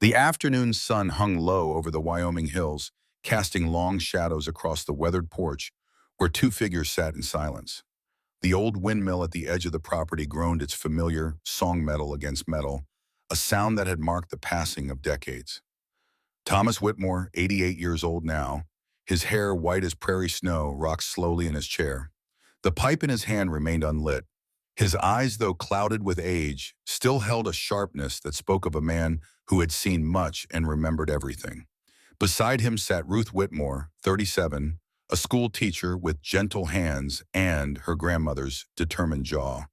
The afternoon sun hung low over the Wyoming hills, casting long shadows across the weathered porch where two figures sat in silence. The old windmill at the edge of the property groaned its familiar song metal against metal, a sound that had marked the passing of decades. Thomas Whitmore, 88 years old now, his hair white as prairie snow, rocked slowly in his chair. The pipe in his hand remained unlit. His eyes, though clouded with age, still held a sharpness that spoke of a man who had seen much and remembered everything. Beside him sat Ruth Whitmore, 37, a school teacher with gentle hands and her grandmother's determined jaw.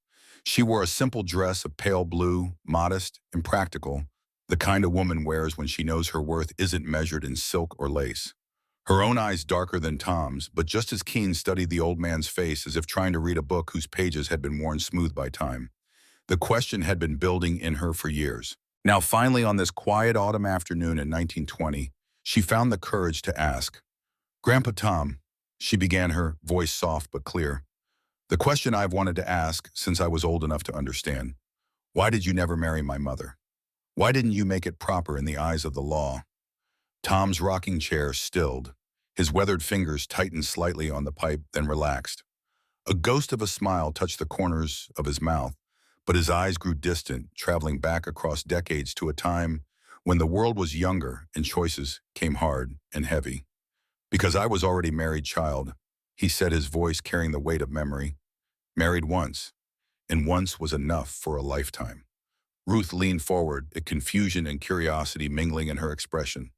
She wore a simple dress of pale blue, modest and practical, the kind a woman wears when she knows her worth isn't measured in silk or lace. Her own eyes, darker than Tom's, but just as keen, studied the old man's face as if trying to read a book whose pages had been worn smooth by time. The question had been building in her for years. Now finally, on this quiet autumn afternoon in 1920, she found the courage to ask. "Grandpa Tom," she began, her voice soft but clear, "the question I've wanted to ask since I was old enough to understand. Why did you never marry my mother? Why didn't you make it proper in the eyes of the law?" Tom's rocking chair stilled. His weathered fingers tightened slightly on the pipe, then relaxed. A ghost of a smile touched the corners of his mouth, but his eyes grew distant, traveling back across decades to a time when the world was younger and choices came hard and heavy. "Because I was already married, child," he said, his voice carrying the weight of memory. "Married once, and once was enough for a lifetime." Ruth leaned forward, a confusion and curiosity mingling in her expression.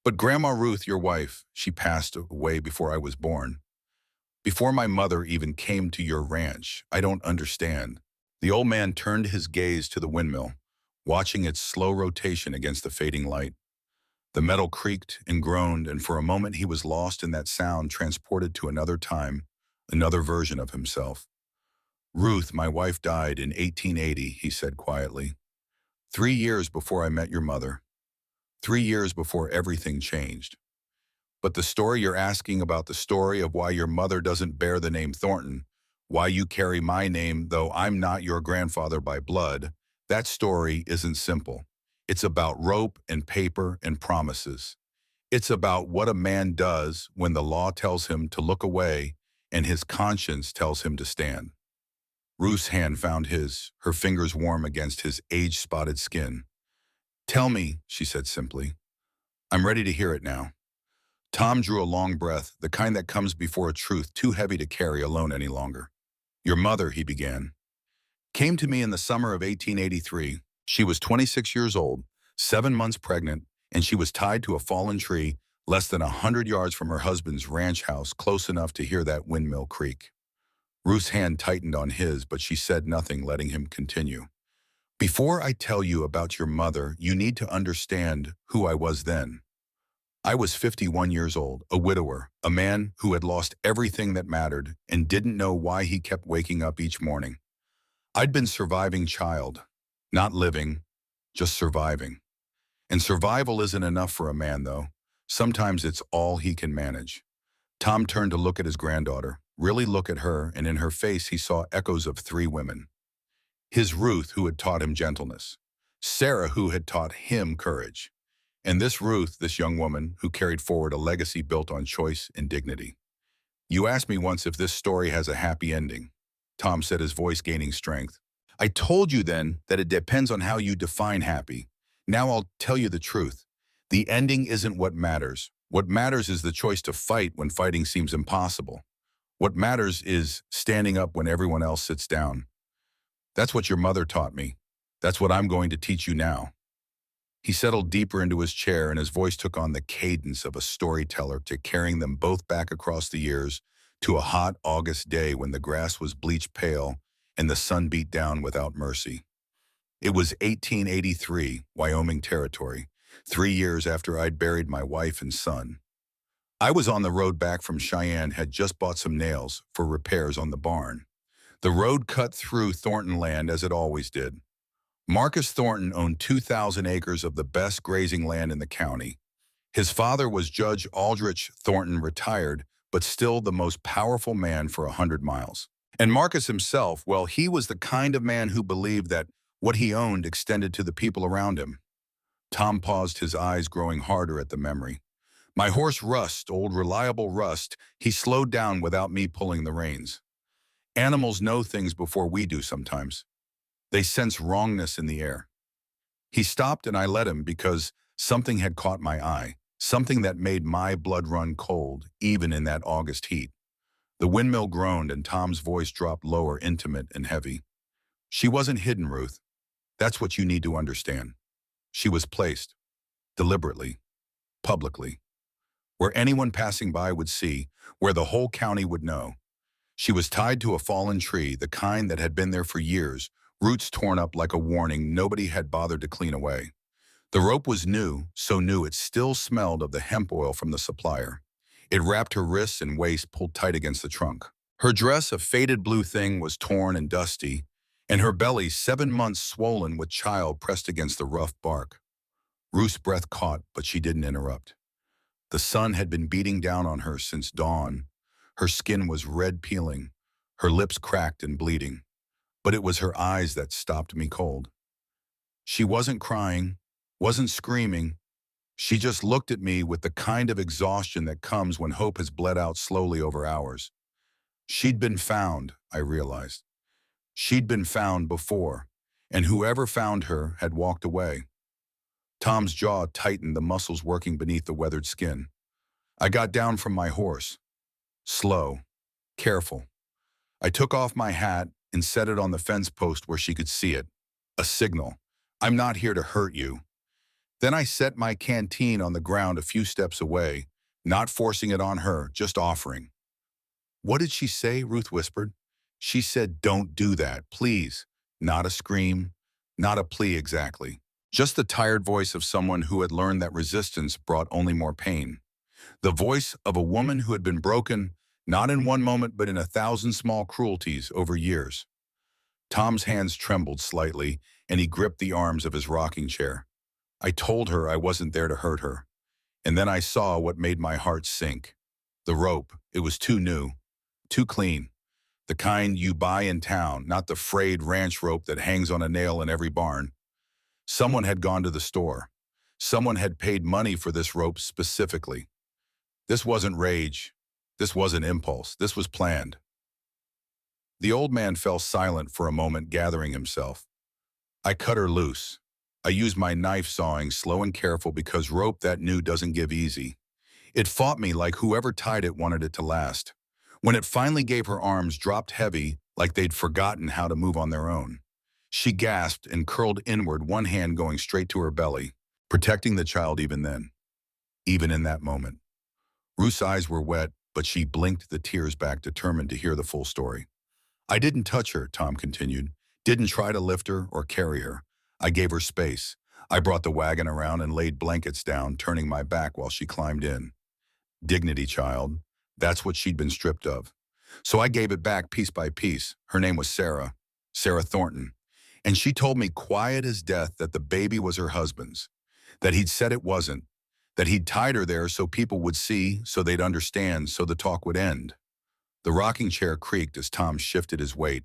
"But Grandma Ruth, your wife, she passed away before I was born. Before my mother even came to your ranch. I don't understand." The old man turned his gaze to the windmill, watching its slow rotation against the fading light. The metal creaked and groaned, and for a moment he was lost in that sound, transported to another time, another version of himself. "Ruth, my wife, died in 1880, he said quietly. 3 years before I met your mother. 3 years before everything changed. But the story you're asking about, the story of why your mother doesn't bear the name Thornton, why you carry my name though I'm not your grandfather by blood, that story isn't simple. It's about rope and paper and promises. It's about what a man does when the law tells him to look away and his conscience tells him to stand." Ruth's hand found his, her fingers warm against his age-spotted skin. "Tell me," she said simply. "I'm ready to hear it now." Tom drew a long breath, the kind that comes before a truth too heavy to carry alone any longer. "Your mother," he began, "came to me in the summer of 1883. She was 26 years old, 7 months pregnant, and she was tied to a fallen tree less than 100 yards from her husband's ranch house, close enough to hear that windmill creak." Ruth's hand tightened on his, but she said nothing, letting him continue. "Before I tell you about your mother, you need to understand who I was then. I was 51 years old, a widower, a man who had lost everything that mattered and didn't know why he kept waking up each morning. I'd been surviving child, not living, just surviving. And survival isn't enough for a man, though. Sometimes it's all he can manage." Tom turned to look at his granddaughter, really look at her, and in her face he saw echoes of 3 women. His Ruth, who had taught him gentleness. Sarah, who had taught him courage. And this Ruth, this young woman, who carried forward a legacy built on choice and dignity. "You asked me once if this story has a happy ending," Tom said, his voice gaining strength. "I told you then that it depends on how you define happy. Now I'll tell you the truth. The ending isn't what matters. What matters is the choice to fight when fighting seems impossible. What matters is standing up when everyone else sits down. That's what your mother taught me. That's what I'm going to teach you now." He settled deeper into his chair, and his voice took on the cadence of a storyteller, carrying them both back across the years to a hot August day when the grass was bleached pale and the sun beat down without mercy. It was 1883, Wyoming Territory, 3 years after I'd buried my wife and son. I was on the road back from Cheyenne, had just bought some nails for repairs on the barn. The road cut through Thornton land as it always did. Marcus Thornton owned 2,000 acres of the best grazing land in the county. His father was Judge Aldrich Thornton, retired, but still the most powerful man for 100 miles. And Marcus himself, well, he was the kind of man who believed that what he owned extended to the people around him. Tom paused, his eyes growing harder at the memory. My horse Rust, old reliable Rust, he slowed down without me pulling the reins. Animals know things before we do sometimes. They sense wrongness in the air. He stopped and I let him because something had caught my eye, something that made my blood run cold, even in that August heat. The windmill groaned and Tom's voice dropped lower, intimate and heavy. She wasn't hidden, Ruth. That's what you need to understand. She was placed, deliberately, publicly, where anyone passing by would see, where the whole county would know. She was tied to a fallen tree, the kind that had been there for years, roots torn up like a warning nobody had bothered to clean away. The rope was new, so new it still smelled of the hemp oil from the supplier. It wrapped her wrists and waist pulled tight against the trunk. Her dress, a faded blue thing, was torn and dusty, and her belly, 7 months swollen with child, pressed against the rough bark. Ruth's breath caught, but she didn't interrupt. The sun had been beating down on her since dawn. Her skin was red peeling, her lips cracked and bleeding. But it was her eyes that stopped me cold. She wasn't crying, wasn't screaming. She just looked at me with the kind of exhaustion that comes when hope has bled out slowly over hours. She'd been found, I realized. She'd been found before, and whoever found her had walked away. Tom's jaw tightened, the muscles working beneath the weathered skin. I got down from my horse. Slow, careful. I took off my hat and set it on the fence post where she could see it. A signal. I'm not here to hurt you. Then I set my canteen on the ground a few steps away, not forcing it on her, just offering. What did she say? Ruth whispered. She said, don't do that, please. Not a scream, not a plea exactly. Just the tired voice of someone who had learned that resistance brought only more pain. The voice of a woman who had been broken, not in one moment but in 1,000 small cruelties over years. Tom's hands trembled slightly, and he gripped the arms of his rocking chair. I told her I wasn't there to hurt her. And then I saw what made my heart sink. The rope, it was too new, too clean. The kind you buy in town, not the frayed ranch rope that hangs on a nail in every barn. Someone had gone to the store. Someone had paid money for this rope specifically. This wasn't rage. This wasn't impulse. This was planned. The old man fell silent for a moment, gathering himself. I cut her loose. I used my knife, sawing slow and careful because rope that new doesn't give easy. It fought me like whoever tied it wanted it to last. When it finally gave, her arms dropped heavy like they'd forgotten how to move on their own. She gasped and curled inward, one hand going straight to her belly, protecting the child even then, even in that moment. Ruth's eyes were wet, but she blinked the tears back, determined to hear the full story. I didn't touch her, Tom continued. Didn't try to lift her or carry her. I gave her space. I brought the wagon around and laid blankets down, turning my back while she climbed in. Dignity, child. That's what she'd been stripped of. So I gave it back piece by piece. Her name was Sarah Thornton. And she told me quiet as death that the baby was her husband's, that he'd said it wasn't, that he'd tied her there so people would see, so they'd understand, so the talk would end. The rocking chair creaked as Tom shifted his weight.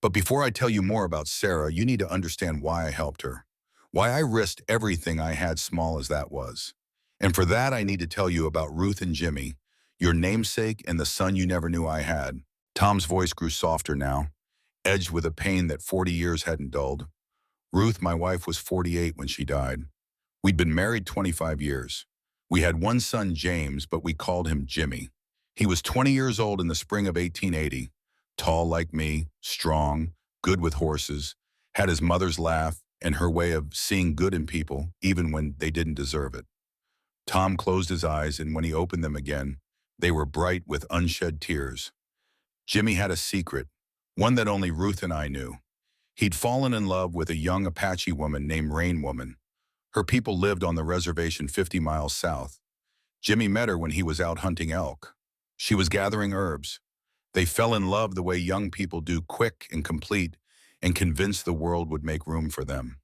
But before I tell you more about Sarah, you need to understand why I helped her, why I risked everything I had, small as that was. And for that, I need to tell you about Ruth and Jimmy, your namesake and the son you never knew I had. Tom's voice grew softer now, edged with a pain that 40 years hadn't dulled. Ruth, my wife, was 48 when she died. We'd been married 25 years. We had one son, James, but we called him Jimmy. He was 20 years old in the spring of 1880, tall like me, strong, good with horses, had his mother's laugh and her way of seeing good in people, even when they didn't deserve it. Tom closed his eyes, and when he opened them again, they were bright with unshed tears. Jimmy had a secret, one that only Ruth and I knew. He'd fallen in love with a young Apache woman named Rain Woman. Her people lived on the reservation 50 miles south. Jimmy met her when he was out hunting elk. She was gathering herbs. They fell in love the way young people do, quick and complete, and convinced the world would make room for them.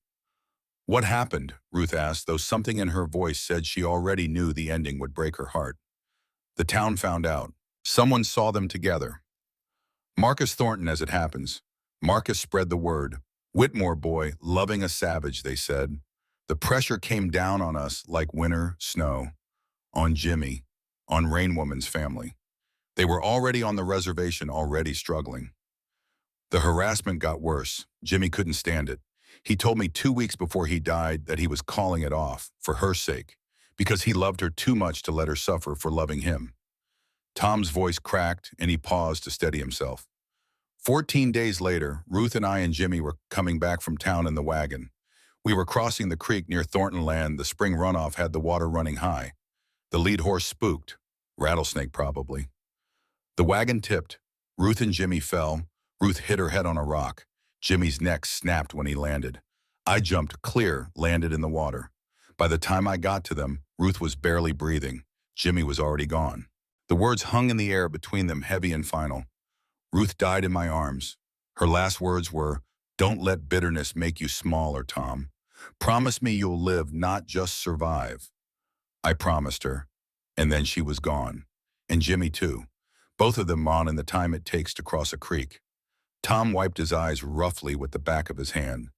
What happened? Ruth asked, though something in her voice said she already knew the ending would break her heart. The town found out. Someone saw them together. Marcus Thornton, as it happens. Marcus spread the word. Whitmore boy, loving a savage, they said. The pressure came down on us like winter snow, on Jimmy, on Rain Woman's family. They were already on the reservation, already struggling. The harassment got worse. Jimmy couldn't stand it. He told me 2 weeks before he died that he was calling it off for her sake, because he loved her too much to let her suffer for loving him. Tom's voice cracked and he paused to steady himself. 14 days later, Ruth and I and Jimmy were coming back from town in the wagon. We were crossing the creek near Thornton Land. The spring runoff had the water running high. The lead horse spooked. Rattlesnake, probably. The wagon tipped. Ruth and Jimmy fell. Ruth hit her head on a rock. Jimmy's neck snapped when he landed. I jumped clear, landed in the water. By the time I got to them, Ruth was barely breathing. Jimmy was already gone. The words hung in the air between them, heavy and final. Ruth died in my arms. Her last words were, "Don't let bitterness make you smaller, Tom. Promise me you'll live, not just survive." I promised her, and then she was gone. And Jimmy too. Both of them gone in the time it takes to cross a creek. Tom wiped his eyes roughly with the back of his hand.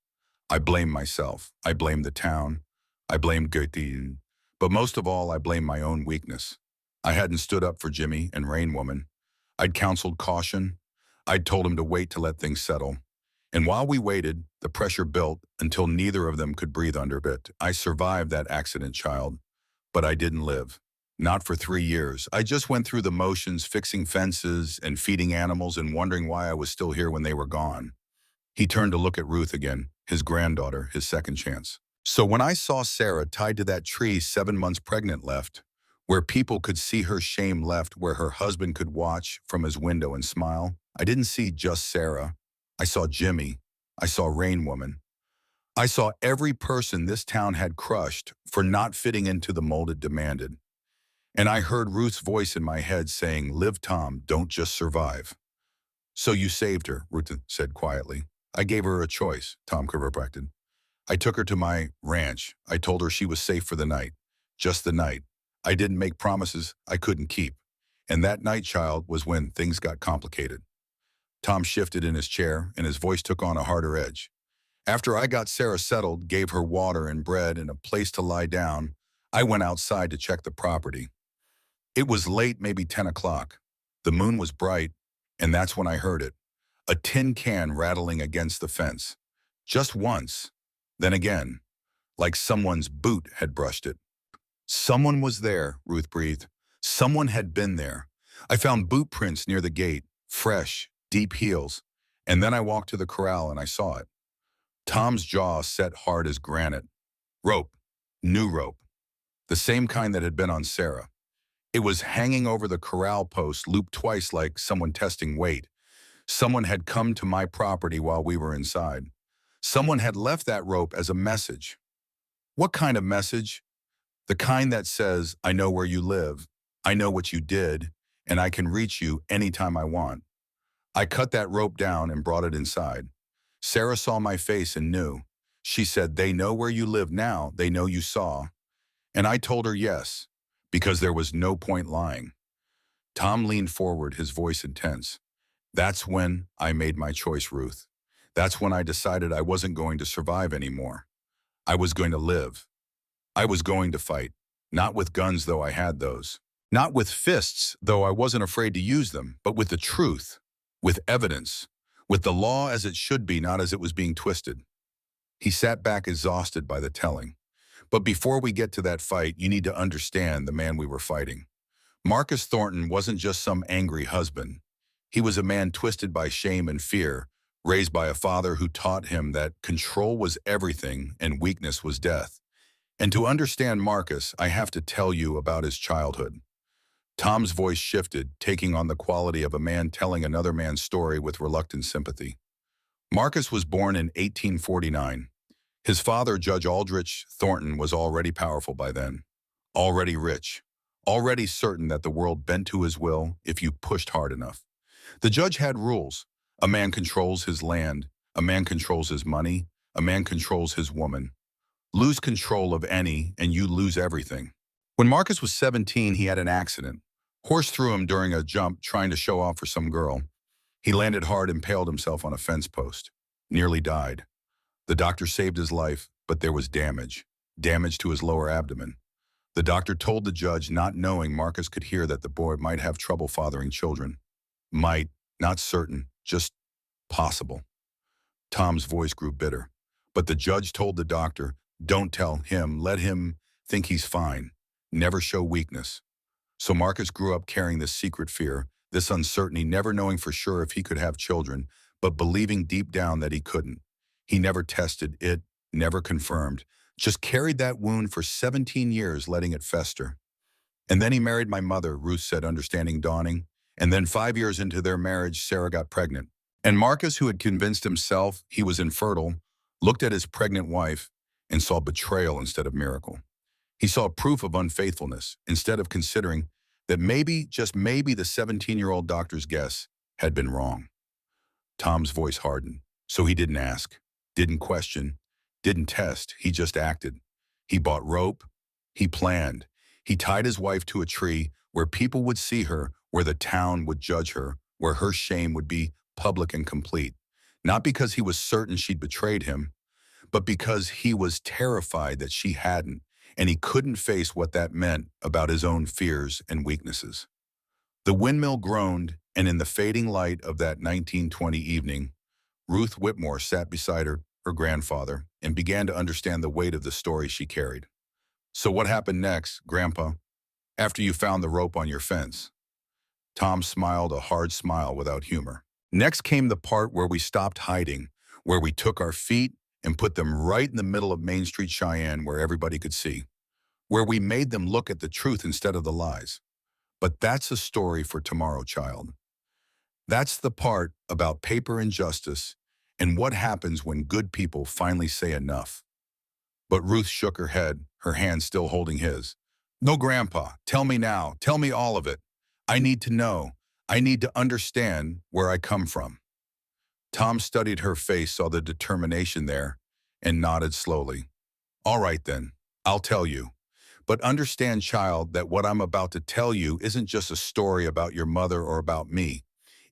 I blamed myself. I blamed the town. I blamed Gertine. But most of all, I blamed my own weakness. I hadn't stood up for Jimmy and Rain Woman. I'd counseled caution. I'd told him to wait to let things settle. And while we waited, the pressure built until neither of them could breathe under it. I survived that accident, child. But I didn't live. Not for 3 years. I just went through the motions, fixing fences and feeding animals and wondering why I was still here when they were gone. He turned to look at Ruth again, his granddaughter, his second chance. So when I saw Sarah tied to that tree 7 months pregnant left, where people could see her shame left, where her husband could watch from his window and smile, I didn't see just Sarah. I saw Jimmy. I saw Rain Woman. I saw every person this town had crushed for not fitting into the mold it demanded. And I heard Ruth's voice in my head saying, "Live, Tom, don't just survive." "So you saved her," Ruth said quietly. "I gave her a choice," Tom corrected. "I took her to my ranch. I told her she was safe for the night. Just the night. I didn't make promises I couldn't keep. And that night, child, was when things got complicated." Tom shifted in his chair, and his voice took on a harder edge. "After I got Sarah settled, gave her water and bread and a place to lie down, I went outside to check the property. It was late, maybe 10 o'clock. The moon was bright, and that's when I heard it. A tin can rattling against the fence. Just once. Then again. Like someone's boot had brushed it. Someone was there," Ruth breathed. "Someone had been there. I found boot prints near the gate, fresh, deep heels. And then I walked to the corral and I saw it." Tom's jaw set hard as granite. Rope. New rope. The same kind that had been on Sarah. It was hanging over the corral post, looped twice like someone testing weight. Someone had come to my property while we were inside. Someone had left that rope as a message. What kind of message? The kind that says, "I know where you live, I know what you did, and I can reach you anytime I want." I cut that rope down and brought it inside. Sarah saw my face and knew. She said, "They know where you live now, they know you saw." And I told her yes, because there was no point lying. Tom leaned forward, his voice intense. "That's when I made my choice, Ruth. That's when I decided I wasn't going to survive anymore. I was going to live. I was going to fight. Not with guns, though I had those. Not with fists, though I wasn't afraid to use them, but with the truth, with evidence, with the law as it should be, not as it was being twisted." He sat back exhausted by the telling. But before we get to that fight, you need to understand the man we were fighting. Marcus Thornton wasn't just some angry husband. He was a man twisted by shame and fear, raised by a father who taught him that control was everything and weakness was death. And to understand Marcus, I have to tell you about his childhood. Tom's voice shifted, taking on the quality of a man telling another man's story with reluctant sympathy. Marcus was born in 1849. His father, Judge Aldrich Thornton, was already powerful by then, already rich, already certain that the world bent to his will if you pushed hard enough. The judge had rules. A man controls his land, a man controls his money, a man controls his woman. Lose control of any, and you lose everything. When Marcus was 17, he had an accident. Horse threw him during a jump trying to show off for some girl. He landed hard, impaled himself on a fence post. Nearly died. The doctor saved his life, but there was damage. damage to his lower abdomen. The doctor told the judge, not knowing Marcus could hear, that the boy might have trouble fathering children. Might, not certain, just possible. Tom's voice grew bitter. But the judge told the doctor, don't tell him, let him think he's fine. Never show weakness. So Marcus grew up carrying this secret fear, this uncertainty, never knowing for sure if he could have children, but believing deep down that he couldn't. He never tested it, never confirmed, just carried that wound for 17 years, letting it fester. And then he married my mother, Ruth said, understanding dawning. And then 5 years into their marriage, Sarah got pregnant. And Marcus, who had convinced himself he was infertile, looked at his pregnant wife and saw betrayal instead of miracle. He saw proof of unfaithfulness instead of considering that maybe, just maybe, the 17-year-old doctor's guess had been wrong. Tom's voice hardened, so he didn't ask, didn't question, didn't test. He just acted. He bought rope. He planned. He tied his wife to a tree where people would see her, where the town would judge her, where her shame would be public and complete. Not because he was certain she'd betrayed him, but because he was terrified that she hadn't, and he couldn't face what that meant about his own fears and weaknesses. The windmill groaned, and in the fading light of that 1920 evening, Ruth Whitmore sat beside her grandfather, and began to understand the weight of the story she carried. So what happened next, Grandpa, after you found the rope on your fence? Tom smiled a hard smile without humor. Next came the part where we stopped hiding, where we took our feet and put them right in the middle of Main Street, Cheyenne, where everybody could see, where we made them look at the truth instead of the lies. But that's a story for tomorrow, child. That's the part about paper and justice and what happens when good people finally say enough. But Ruth shook her head, her hand still holding his. No, Grandpa, tell me now. Tell me all of it. I need to know. I need to understand where I come from. Tom studied her face, saw the determination there, and nodded slowly. All right then, I'll tell you. But understand, child, that what I'm about to tell you isn't just a story about your mother or about me.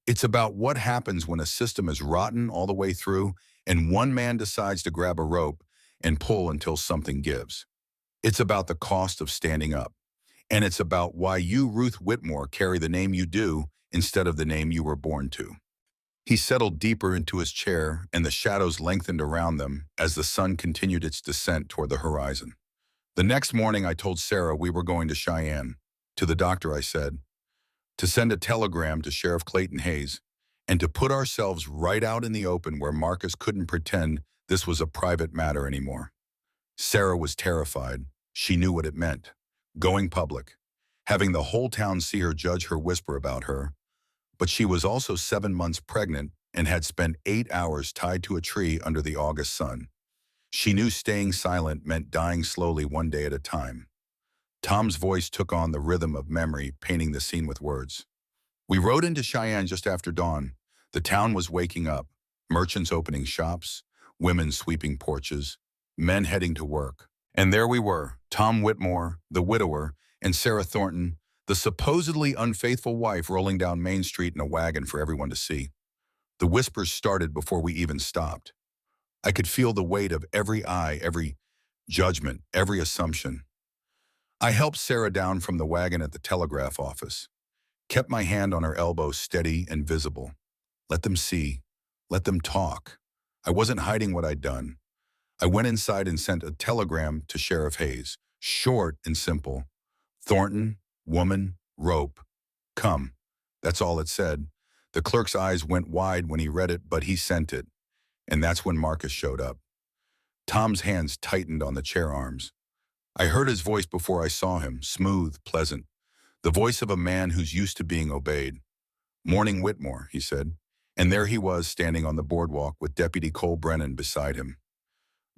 It's about what happens when a system is rotten all the way through and one man decides to grab a rope and pull until something gives. It's about the cost of standing up. And it's about why you, Ruth Whitmore, carry the name you do instead of the name you were born to. He settled deeper into his chair, and the shadows lengthened around them as the sun continued its descent toward the horizon. The next morning, I told Sarah we were going to Cheyenne. To the doctor, I said, to send a telegram to Sheriff Clayton Hayes, and to put ourselves right out in the open where Marcus couldn't pretend this was a private matter anymore. Sarah was terrified. She knew what it meant. Going public. Having the whole town see her, judge her, whisper about her. But she was also 7 months pregnant and had spent 8 hours tied to a tree under the August sun. She knew staying silent meant dying slowly, one day at a time. Tom's voice took on the rhythm of memory, painting the scene with words. We rode into Cheyenne just after dawn. The town was waking up. Merchants opening shops, women sweeping porches, men heading to work. And there we were, Tom Whitmore, the widower, and Sarah Thornton, the supposedly unfaithful wife, rolling down Main Street in a wagon for everyone to see. The whispers started before we even stopped. I could feel the weight of every eye, every judgment, every assumption. I helped Sarah down from the wagon at the telegraph office, kept my hand on her elbow, steady and visible. Let them see. Let them talk. I wasn't hiding what I'd done. I went inside and sent a telegram to Sheriff Hayes, short and simple. Thornton, woman, rope, come. That's all it said. The clerk's eyes went wide when he read it, but he sent it. And that's when Marcus showed up. Tom's hands tightened on the chair arms. I heard his voice before I saw him, smooth, pleasant, the voice of a man who's used to being obeyed. Morning, Whitmore, he said. And there he was, standing on the boardwalk with Deputy Cole Brennan beside him.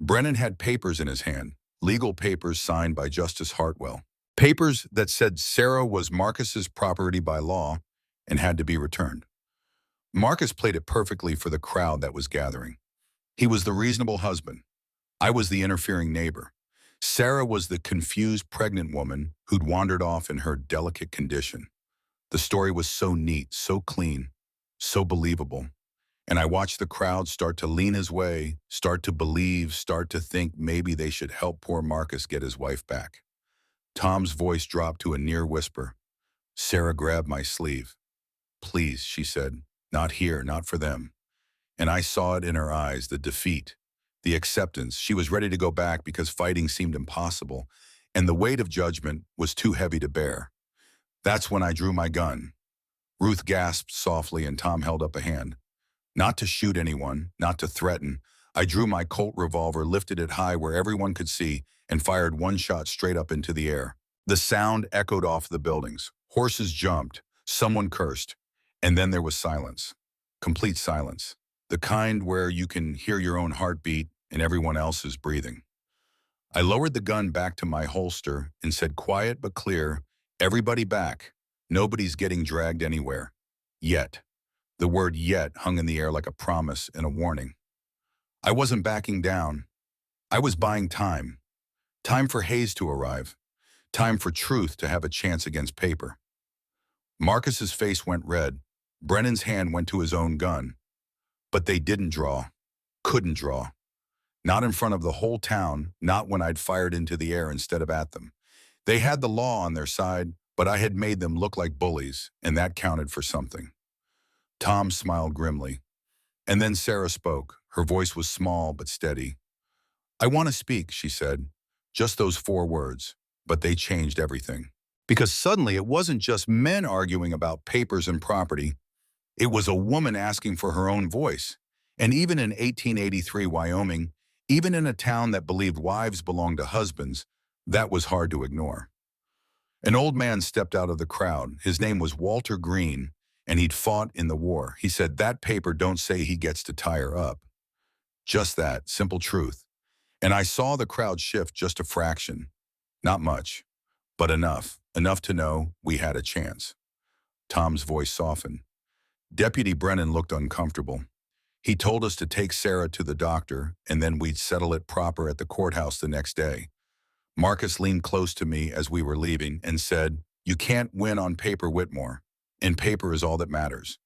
Brennan had papers in his hand, legal papers signed by Justice Hartwell. Papers that said Sarah was Marcus's property by law and had to be returned. Marcus played it perfectly for the crowd that was gathering. He was the reasonable husband. I was the interfering neighbor. Sarah was the confused pregnant woman who'd wandered off in her delicate condition. The story was so neat, so clean, so believable. And I watched the crowd start to lean his way, start to believe, start to think maybe they should help poor Marcus get his wife back. Tom's voice dropped to a near whisper. Sarah grabbed my sleeve. Please, she said, not here, not for them. And I saw it in her eyes, the defeat, the acceptance. She was ready to go back because fighting seemed impossible, and the weight of judgment was too heavy to bear. That's when I drew my gun. Ruth gasped softly and Tom held up a hand. Not to shoot anyone, not to threaten. I drew my Colt revolver, lifted it high where everyone could see, and fired one shot straight up into the air. The sound echoed off the buildings. Horses jumped. Someone cursed. And then there was silence. Complete silence. The kind where you can hear your own heartbeat and everyone else's breathing. I lowered the gun back to my holster and said quiet but clear, everybody back. Nobody's getting dragged anywhere. Yet. The word yet hung in the air like a promise and a warning. I wasn't backing down. I was buying time. Time for Hayes to arrive. Time for truth to have a chance against paper. Marcus's face went red. Brennan's hand went to his own gun. But they didn't draw. Couldn't draw. Not in front of the whole town, not when I'd fired into the air instead of at them. They had the law on their side, but I had made them look like bullies, and that counted for something. Tom smiled grimly. And then Sarah spoke. Her voice was small but steady. I want to speak, she said. Just those 4 words, but they changed everything. Because suddenly it wasn't just men arguing about papers and property. It was a woman asking for her own voice. And even in 1883 Wyoming, even in a town that believed wives belonged to husbands, that was hard to ignore. An old man stepped out of the crowd. His name was Walter Green, and he'd fought in the war. He said, that paper don't say he gets to tie her up. Just that, simple truth. And I saw the crowd shift just a fraction. Not much, but enough to know we had a chance. Tom's voice softened. Deputy Brennan looked uncomfortable. He told us to take Sarah to the doctor, and then we'd settle it proper at the courthouse the next day. Marcus leaned close to me as we were leaving and said, you can't win on paper, Whitmore, and paper is all that matters.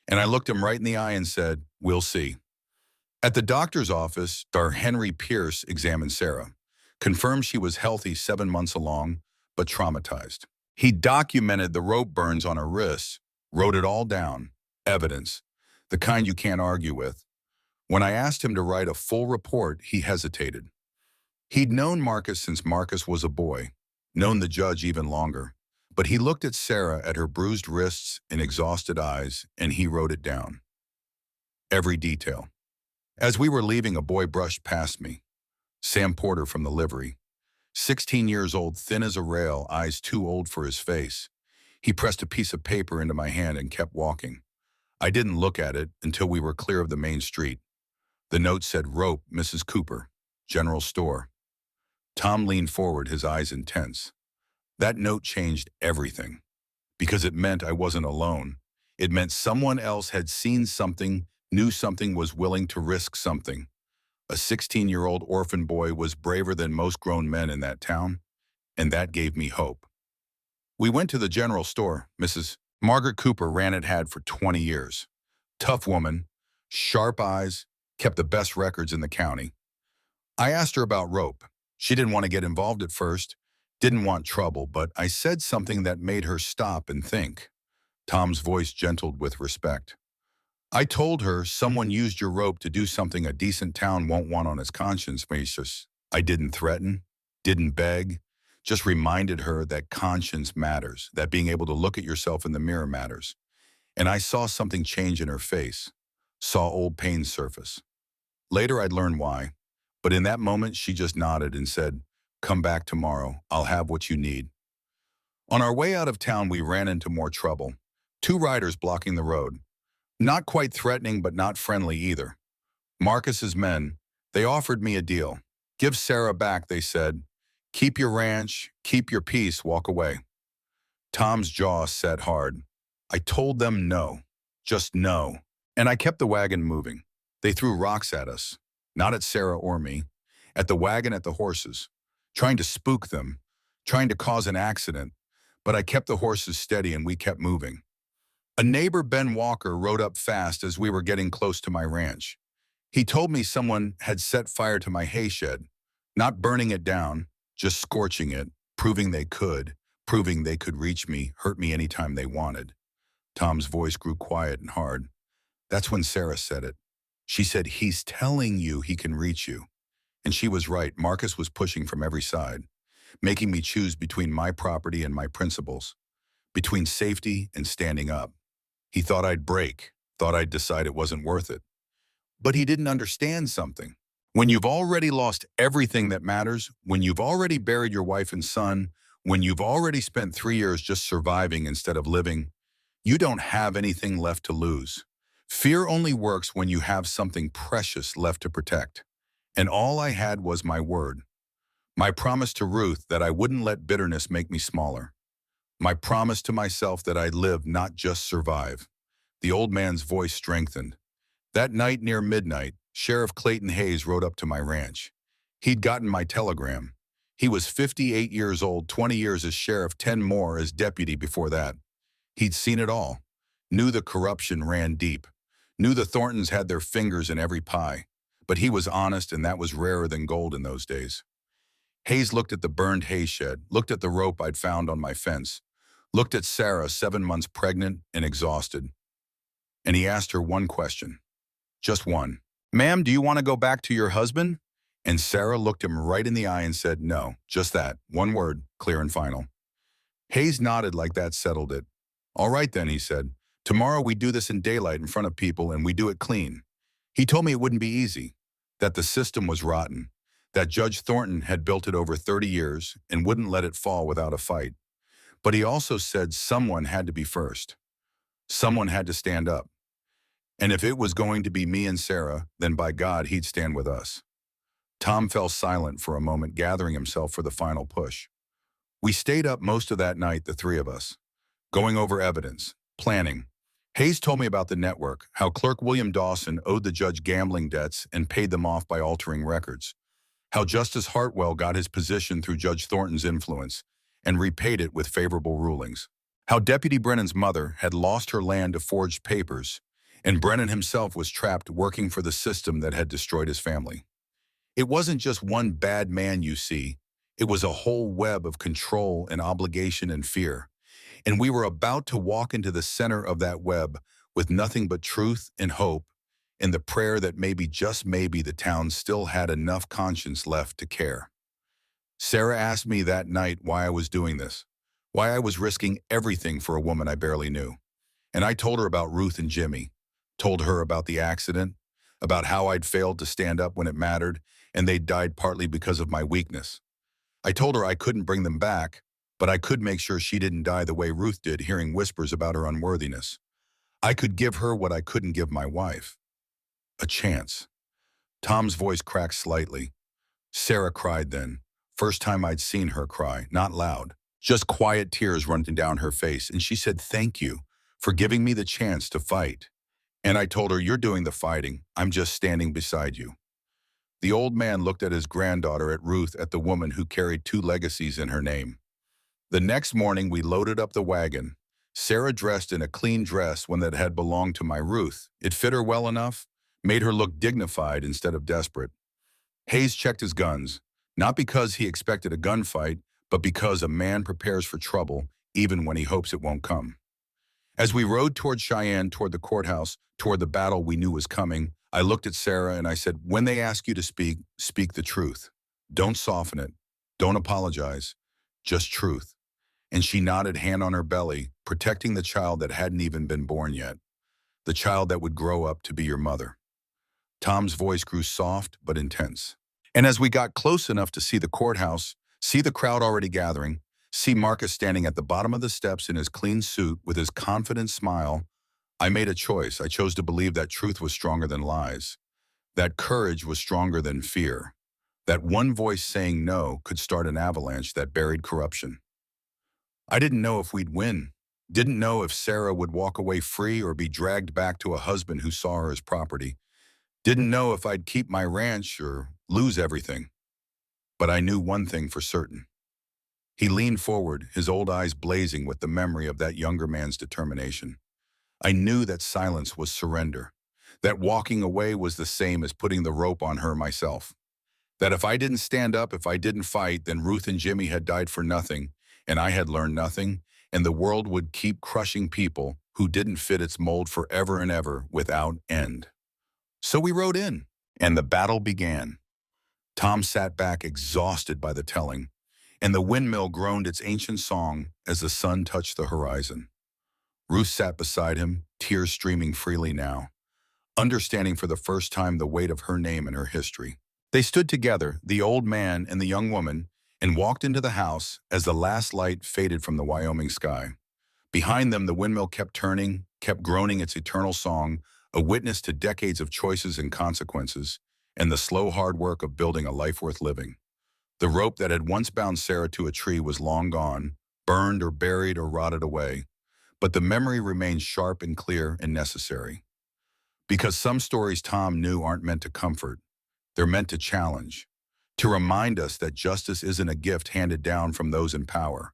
And I looked him right in the eye and said, we'll see. At the doctor's office, Dr. Henry Pierce examined Sarah, confirmed she was healthy 7 months along, but traumatized. He documented the rope burns on her wrists, wrote it all down, evidence, the kind you can't argue with. When I asked him to write a full report, he hesitated. He'd known Marcus since Marcus was a boy, known the judge even longer, but he looked at Sarah, at her bruised wrists and exhausted eyes, and he wrote it down. Every detail. As we were leaving, a boy brushed past me. Sam Porter from the livery. 16 years old, thin as a rail, eyes too old for his face. He pressed a piece of paper into my hand and kept walking. I didn't look at it until we were clear of the main street. The note said, Rope, Mrs. Cooper, General Store. Tom leaned forward, his eyes intense. That note changed everything, because it meant I wasn't alone. It meant someone else had seen something, knew something, was willing to risk something. A 16-year-old orphan boy was braver than most grown men in that town, and that gave me hope. We went to the general store. Mrs. Margaret Cooper ran it, had for 20 years. Tough woman, sharp eyes, kept the best records in the county. I asked her about rope. She didn't want to get involved at first, didn't want trouble, but I said something that made her stop and think. Tom's voice gentled with respect. I told her someone used your rope to do something a decent town won't want on its conscience. I didn't threaten, didn't beg, just reminded her that conscience matters, that being able to look at yourself in the mirror matters. And I saw something change in her face, saw old pain surface. Later I'd learn why, but in that moment she just nodded and said, come back tomorrow, I'll have what you need. On our way out of town we ran into more trouble. 2 riders blocking the road. Not quite threatening, but not friendly either. Marcus's men, they offered me a deal. Give Sarah back, they said. Keep your ranch, keep your peace, walk away. Tom's jaw set hard. I told them no, just no. And I kept the wagon moving. They threw rocks at us, not at Sarah or me, at the wagon, at the horses, trying to spook them, trying to cause an accident. But I kept the horses steady and we kept moving. A neighbor, Ben Walker, rode up fast as we were getting close to my ranch. He told me someone had set fire to my hay shed, not burning it down, just scorching it, proving they could reach me, hurt me anytime they wanted. Tom's voice grew quiet and hard. That's when Sarah said it. She said, "He's telling you he can reach you." And she was right. Marcus was pushing from every side, making me choose between my property and my principles, between safety and standing up. He thought I'd break, thought I'd decide it wasn't worth it. But he didn't understand something. When you've already lost everything that matters, when you've already buried your wife and son, when you've already spent 3 years just surviving instead of living, you don't have anything left to lose. Fear only works when you have something precious left to protect. And all I had was my word. My promise to Ruth that I wouldn't let bitterness make me smaller. My promise to myself that I'd live, not just survive. The old man's voice strengthened. That night near midnight, Sheriff Clayton Hayes rode up to my ranch. He'd gotten my telegram. He was 58 years old, 20 years as sheriff, 10 more as deputy before that. He'd seen it all. Knew the corruption ran deep. Knew the Thorntons had their fingers in every pie. But he was honest, and that was rarer than gold in those days. Hayes looked at the burned hay shed, looked at the rope I'd found on my fence, looked at Sarah, 7 months pregnant and exhausted. And he asked her one question. Just one. "Ma'am, do you want to go back to your husband?" And Sarah looked him right in the eye and said, "No, just that. One word, clear and final." Hayes nodded like that settled it. "All right then," he said. "Tomorrow we do this in daylight in front of people, and we do it clean." He told me it wouldn't be easy, that the system was rotten, that Judge Thornton had built it over 30 years and wouldn't let it fall without a fight. But he also said someone had to be first. Someone had to stand up. And if it was going to be me and Sarah, then by God, he'd stand with us. Tom fell silent for a moment, gathering himself for the final push. We stayed up most of that night, the three of us, going over evidence, planning. Hayes told me about the network, how clerk William Dawson owed the judge gambling debts and paid them off by altering records, how Justice Hartwell got his position through Judge Thornton's influence and repaid it with favorable rulings, how Deputy Brennan's mother had lost her land to forged papers, and Brennan himself was trapped working for the system that had destroyed his family. It wasn't just one bad man, you see. It was a whole web of control and obligation and fear. And we were about to walk into the center of that web with nothing but truth and hope and the prayer that maybe, just maybe, the town still had enough conscience left to care. Sarah asked me that night why I was doing this, why I was risking everything for a woman I barely knew. And I told her about Ruth and Jimmy, told her about the accident, about how I'd failed to stand up when it mattered, and they'd died partly because of my weakness. I told her I couldn't bring them back, but I could make sure she didn't die the way Ruth did, hearing whispers about her unworthiness. I could give her what I couldn't give my wife. A chance. Tom's voice cracked slightly. Sarah cried then. First time I'd seen her cry, not loud, just quiet tears running down her face, and she said, "Thank you for giving me the chance to fight." And I told her, "You're doing the fighting. I'm just standing beside you." The old man looked at his granddaughter, at Ruth, at the woman who carried 2 legacies in her name. The next morning, we loaded up the wagon. Sarah dressed in a clean dress, one that had belonged to my Ruth. It fit her well enough, made her look dignified instead of desperate. Hayes checked his guns, not because he expected a gunfight, but because a man prepares for trouble even when he hopes it won't come. As we rode toward Cheyenne, toward the courthouse, toward the battle we knew was coming, I looked at Sarah and I said, "When they ask you to speak, speak the truth. Don't soften it. Don't apologize. Just truth." And she nodded, hand on her belly, protecting the child that hadn't even been born yet, the child that would grow up to be your mother. Tom's voice grew soft but intense. And as we got close enough to see the courthouse, see the crowd already gathering, see Marcus standing at the bottom of the steps in his clean suit with his confident smile, I made a choice. I chose to believe that truth was stronger than lies, that courage was stronger than fear, that one voice saying no could start an avalanche that buried corruption. I didn't know if we'd win, didn't know if Sarah would walk away free or be dragged back to a husband who saw her as property, didn't know if I'd keep my ranch or lose everything. But I knew one thing for certain. He leaned forward, his old eyes blazing with the memory of that younger man's determination. I knew that silence was surrender, that walking away was the same as putting the rope on her myself, that if I didn't stand up, if I didn't fight, then Ruth and Jimmy had died for nothing, and I had learned nothing, and the world would keep crushing people who didn't fit its mold forever and ever without end. So we rode in, and the battle began. Tom sat back exhausted by the telling, and the windmill groaned its ancient song as the sun touched the horizon. Ruth sat beside him, tears streaming freely now, understanding for the first time the weight of her name and her history. They stood together, the old man and the young woman, and walked into the house as the last light faded from the Wyoming sky. Behind them, the windmill kept turning, kept groaning its eternal song, a witness to decades of choices and consequences, and the slow hard work of building a life worth living. The rope that had once bound Sarah to a tree was long gone, burned or buried or rotted away, but the memory remained sharp and clear and necessary. Because some stories Tom knew aren't meant to comfort, they're meant to challenge, to remind us that justice isn't a gift handed down from those in power.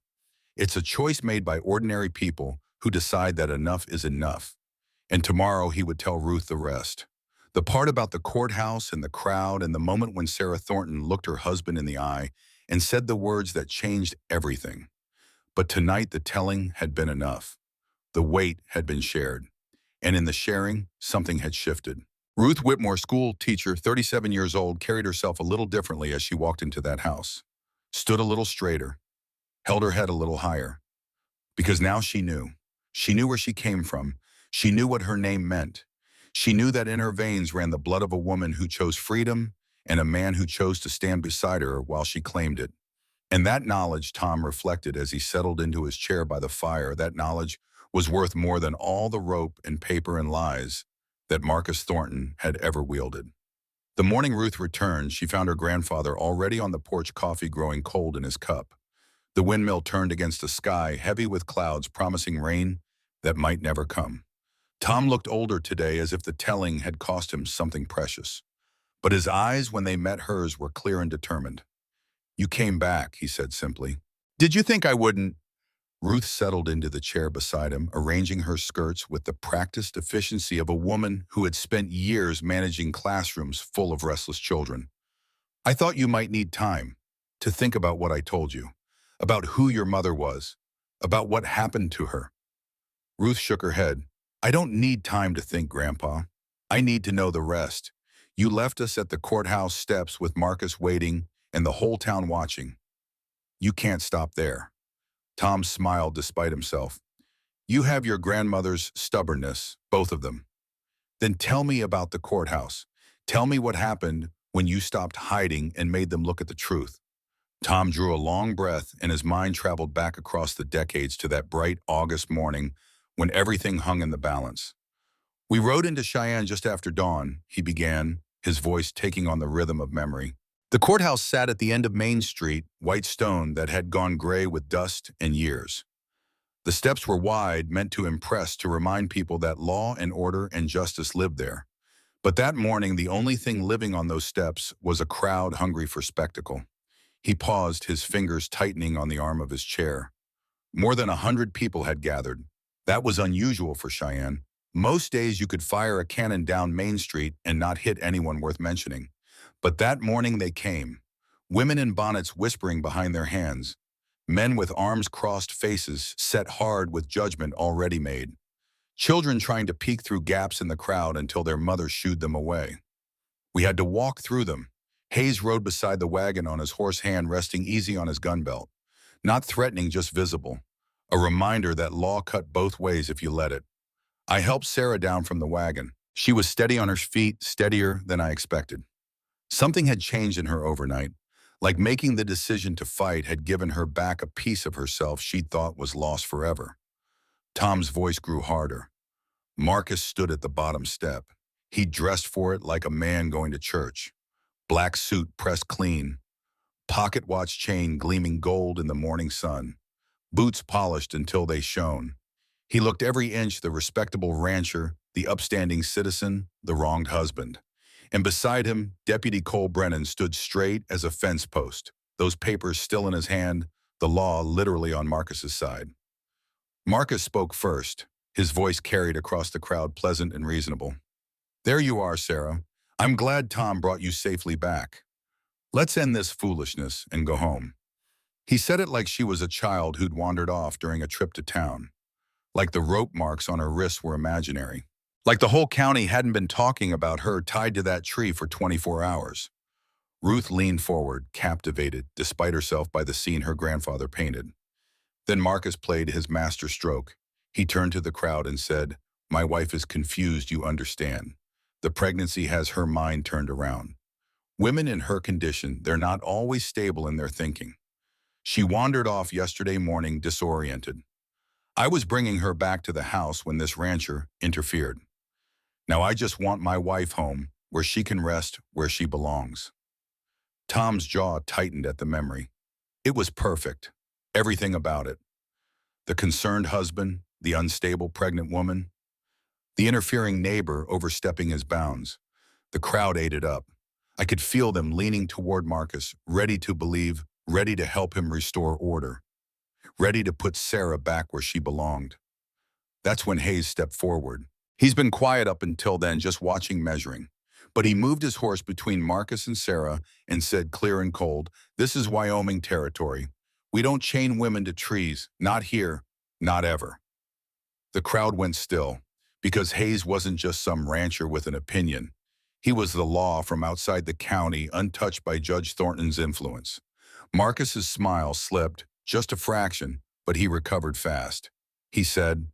It's a choice made by ordinary people who decide that enough is enough. And tomorrow he would tell Ruth the rest. The part about the courthouse and the crowd and the moment when Sarah Thornton looked her husband in the eye and said the words that changed everything. But tonight the telling had been enough. The weight had been shared. And in the sharing, something had shifted. Ruth Whitmore, school teacher, 37 years old, carried herself a little differently as she walked into that house. Stood a little straighter, held her head a little higher. Because now she knew. She knew where she came from. She knew what her name meant. She knew that in her veins ran the blood of a woman who chose freedom and a man who chose to stand beside her while she claimed it. And that knowledge, Tom reflected as he settled into his chair by the fire, that knowledge was worth more than all the rope and paper and lies that Marcus Thornton had ever wielded. The morning Ruth returned, she found her grandfather already on the porch, coffee growing cold in his cup. The windmill turned against a sky heavy with clouds promising rain that might never come. Tom looked older today, as if the telling had cost him something precious. But his eyes, when they met hers, were clear and determined. "You came back," he said simply. "Did you think I wouldn't?" Ruth settled into the chair beside him, arranging her skirts with the practiced efficiency of a woman who had spent years managing classrooms full of restless children. "I thought you might need time to think about what I told you, about who your mother was, about what happened to her." Ruth shook her head. "I don't need time to think, Grandpa. I need to know the rest. You left us at the courthouse steps with Marcus waiting and the whole town watching. You can't stop there." Tom smiled despite himself. "You have your grandmother's stubbornness, both of them. Then tell me about the courthouse. Tell me what happened when you stopped hiding and made them look at the truth." Tom drew a long breath, and his mind traveled back across the decades to that bright August morning when everything hung in the balance. "We rode into Cheyenne just after dawn," he began, his voice taking on the rhythm of memory. The courthouse sat at the end of Main Street, white stone that had gone gray with dust and years. The steps were wide, meant to impress, to remind people that law and order and justice lived there. But that morning, the only thing living on those steps was a crowd hungry for spectacle. He paused, his fingers tightening on the arm of his chair. More than 100 people had gathered. That was unusual for Cheyenne. Most days you could fire a cannon down Main Street and not hit anyone worth mentioning. But that morning they came. Women in bonnets whispering behind their hands. Men with arms crossed, faces set hard with judgment already made. Children trying to peek through gaps in the crowd until their mothers shooed them away. We had to walk through them. Hayes rode beside the wagon on his horse, hand resting easy on his gun belt. Not threatening, just visible. A reminder that law cut both ways if you let it. I helped Sarah down from the wagon. She was steady on her feet, steadier than I expected. Something had changed in her overnight, like making the decision to fight had given her back a piece of herself she'd thought was lost forever. Tom's voice grew harder. Marcus stood at the bottom step. He dressed for it like a man going to church. Black suit pressed clean, pocket watch chain gleaming gold in the morning sun, boots polished until they shone. He looked every inch the respectable rancher, the upstanding citizen, the wronged husband. And beside him, Deputy Cole Brennan stood straight as a fence post, those papers still in his hand, the law literally on Marcus's side. Marcus spoke first, His voice carried across the crowd, pleasant and reasonable. There you are, Sarah. I'm glad Tom brought you safely back. Let's end this foolishness and go home. He said it like she was a child who'd wandered off during a trip to town. Like the rope marks on her wrists were imaginary. Like the whole county hadn't been talking about her tied to that tree for 24 hours. Ruth leaned forward, captivated, despite herself by the scene her grandfather painted. Then Marcus played his master stroke. He turned to the crowd and said, "My wife is confused, you understand. The pregnancy has her mind turned around. Women in her condition, they're not always stable in their thinking. She wandered off yesterday morning disoriented. I was bringing her back to the house when this rancher interfered. Now I just want my wife home, where she can rest, where she belongs." Tom's jaw tightened at the memory. It was perfect. Everything about it. The concerned husband, the unstable pregnant woman, the interfering neighbor overstepping his bounds. The crowd ate it up. I could feel them leaning toward Marcus, ready to believe, ready to help him restore order, ready to put Sarah back where she belonged. That's when Hayes stepped forward. He's been quiet up until then, just watching, measuring. But he moved his horse between Marcus and Sarah and said clear and cold, "This is Wyoming territory. We don't chain women to trees, not here, not ever." The crowd went still, because Hayes wasn't just some rancher with an opinion. He was the law from outside the county, untouched by Judge Thornton's influence. Marcus's smile slipped, just a fraction, but he recovered fast. He said,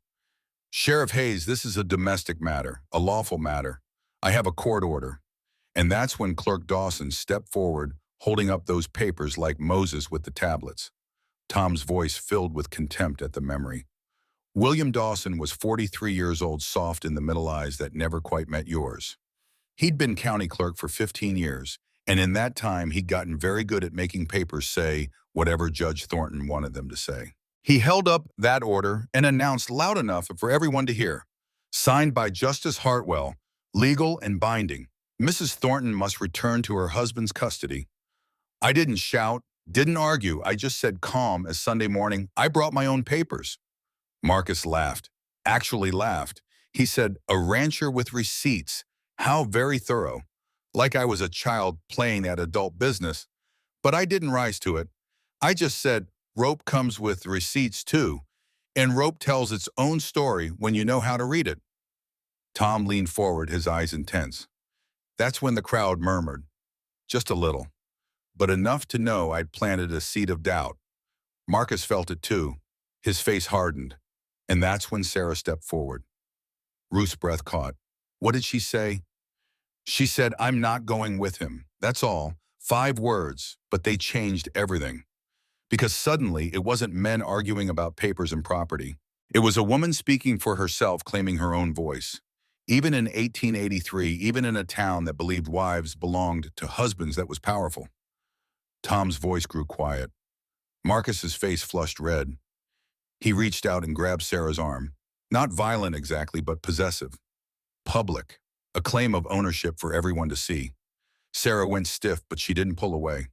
"Sheriff Hayes, this is a domestic matter, a lawful matter. I have a court order." And that's when Clerk Dawson stepped forward, holding up those papers like Moses with the tablets. Tom's voice filled with contempt at the memory. William Dawson was 43 years old, soft in the middle eyes that never quite met yours. He'd been county clerk for 15 years, and in that time he'd gotten very good at making papers say whatever Judge Thornton wanted them to say. He held up that order and announced loud enough for everyone to hear. Signed by Justice Hartwell, legal and binding. Mrs. Thornton must return to her husband's custody. I didn't shout, didn't argue. I just said calm as Sunday morning, "I brought my own papers." Marcus laughed, actually laughed. He said, "A rancher with receipts. How very thorough." Like I was a child playing at adult business. But I didn't rise to it. I just said, rope comes with receipts too, and rope tells its own story when you know how to read it. Tom leaned forward, his eyes intense. That's when the crowd murmured, just a little, but enough to know I'd planted a seed of doubt. Marcus felt it too. His face hardened, and that's when Sarah stepped forward. Ruth's breath caught. What did she say? She said, "I'm not going with him." That's all. 5 words, but they changed everything. Because suddenly, it wasn't men arguing about papers and property. It was a woman speaking for herself, claiming her own voice. Even in 1883, even in a town that believed wives belonged to husbands, that was powerful. Tom's voice grew quiet. Marcus's face flushed red. He reached out and grabbed Sarah's arm. Not violent exactly, but possessive. Public. A claim of ownership for everyone to see. Sarah went stiff, but she didn't pull away.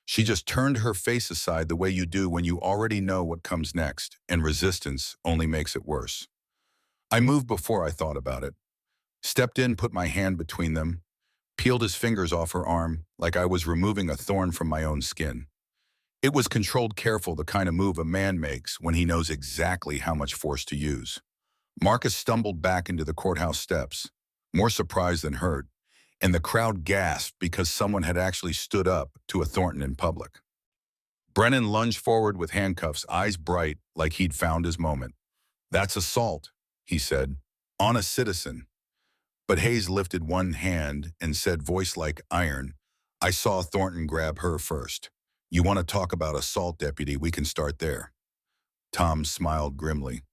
She just turned her face aside the way you do when you already know what comes next, and resistance only makes it worse. I moved before I thought about it. Stepped in, put my hand between them, peeled his fingers off her arm like I was removing a thorn from my own skin. It was controlled, careful, the kind of move a man makes when he knows exactly how much force to use. Marcus stumbled back into the courthouse steps, more surprised than hurt, and the crowd gasped because someone had actually stood up to a Thornton in public. Brennan lunged forward with handcuffs, eyes bright like he'd found his moment. "That's assault," he said, "on a citizen." But Hayes lifted one hand and said, voice like iron, "I saw Thornton grab her first. You want to talk about assault, deputy? We can start there." Tom smiled grimly.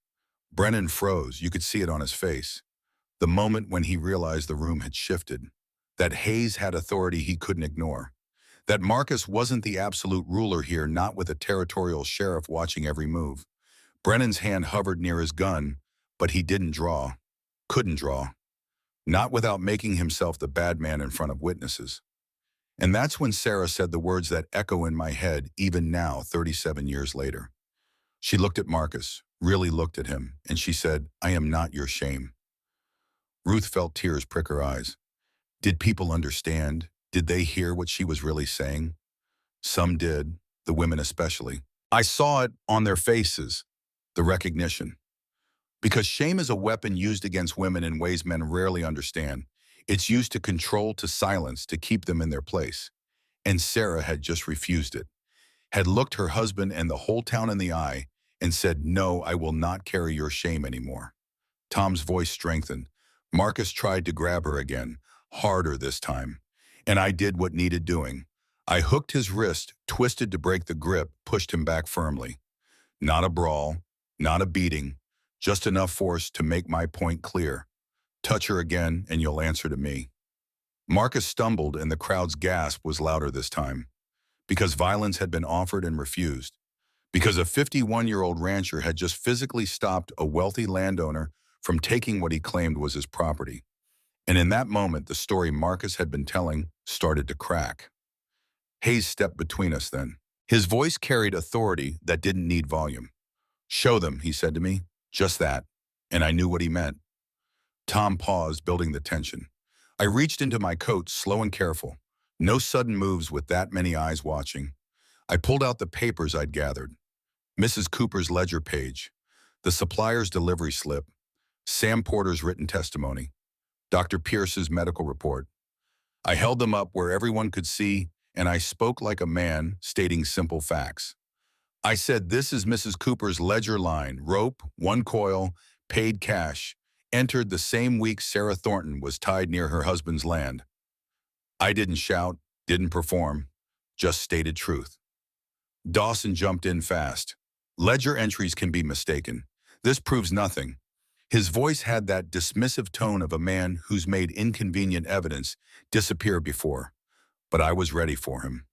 Brennan froze. You could see it on his face. The moment when he realized the room had shifted. That Hayes had authority he couldn't ignore. That Marcus wasn't the absolute ruler here, not with a territorial sheriff watching every move. Brennan's hand hovered near his gun, but he didn't draw. Couldn't draw. Not without making himself the bad man in front of witnesses. And that's when Sarah said the words that echo in my head even now, 37 years later. She looked at Marcus, really looked at him, and she said, "I am not your shame." Ruth felt tears prick her eyes. Did people understand? Did they hear what she was really saying? Some did, the women especially. I saw it on their faces, the recognition. Because shame is a weapon used against women in ways men rarely understand. It's used to control, to silence, to keep them in their place. And Sarah had just refused it, had looked her husband and the whole town in the eye and said, "No, I will not carry your shame anymore." Tom's voice strengthened. Marcus tried to grab her again, harder this time. And I did what needed doing. I hooked his wrist, twisted to break the grip, pushed him back firmly. Not a brawl, not a beating, just enough force to make my point clear. Touch her again and you'll answer to me. Marcus stumbled and the crowd's gasp was louder this time. Because violence had been offered and refused. Because a 51-year-old rancher had just physically stopped a wealthy landowner from taking what he claimed was his property. And in that moment, the story Marcus had been telling started to crack. Hayes stepped between us then. His voice carried authority that didn't need volume. "Show them," he said to me. Just that. And I knew what he meant. Tom paused, building the tension. I reached into my coat, slow and careful. No sudden moves with that many eyes watching. I pulled out the papers I'd gathered. Mrs. Cooper's ledger page, the supplier's delivery slip, Sam Porter's written testimony, Dr. Pierce's medical report. I held them up where everyone could see, and I spoke like a man, stating simple facts. I said, "This is Mrs. Cooper's ledger line, rope, 1 coil, paid cash, entered the same week Sarah Thornton was tied near her husband's land." I didn't shout, didn't perform, just stated truth. Dawson jumped in fast. "Ledger entries can be mistaken. This proves nothing." His voice had that dismissive tone of a man who's made inconvenient evidence disappear before. But I was ready for him.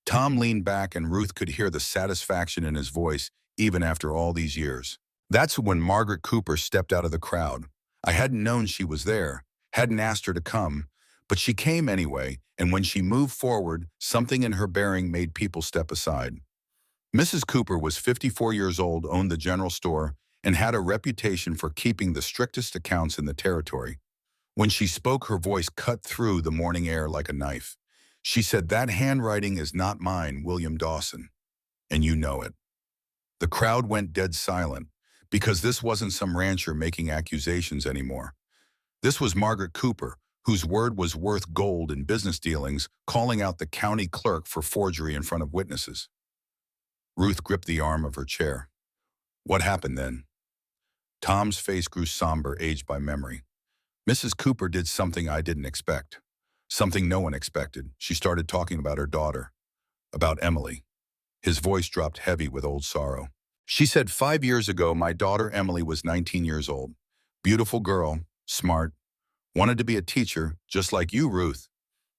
Tom leaned back and Ruth could hear the satisfaction in his voice even after all these years. That's when Margaret Cooper stepped out of the crowd. I hadn't known she was there, hadn't asked her to come, but she came anyway, and when she moved forward, something in her bearing made people step aside. Mrs. Cooper was 54 years old, owned the general store, and had a reputation for keeping the strictest accounts in the territory. When she spoke, her voice cut through the morning air like a knife. She said, "That handwriting is not mine, William Dawson, and you know it." The crowd went dead silent, because this wasn't some rancher making accusations anymore. This was Margaret Cooper, whose word was worth gold in business dealings, calling out the county clerk for forgery in front of witnesses. Ruth gripped the arm of her chair. What happened then? Tom's face grew somber, aged by memory. Mrs. Cooper did something I didn't expect. Something no one expected. She started talking about her daughter. About Emily. His voice dropped heavy with old sorrow. She said, 5 years ago, my daughter Emily was 19 years old. Beautiful girl, smart, wanted to be a teacher, just like you, Ruth.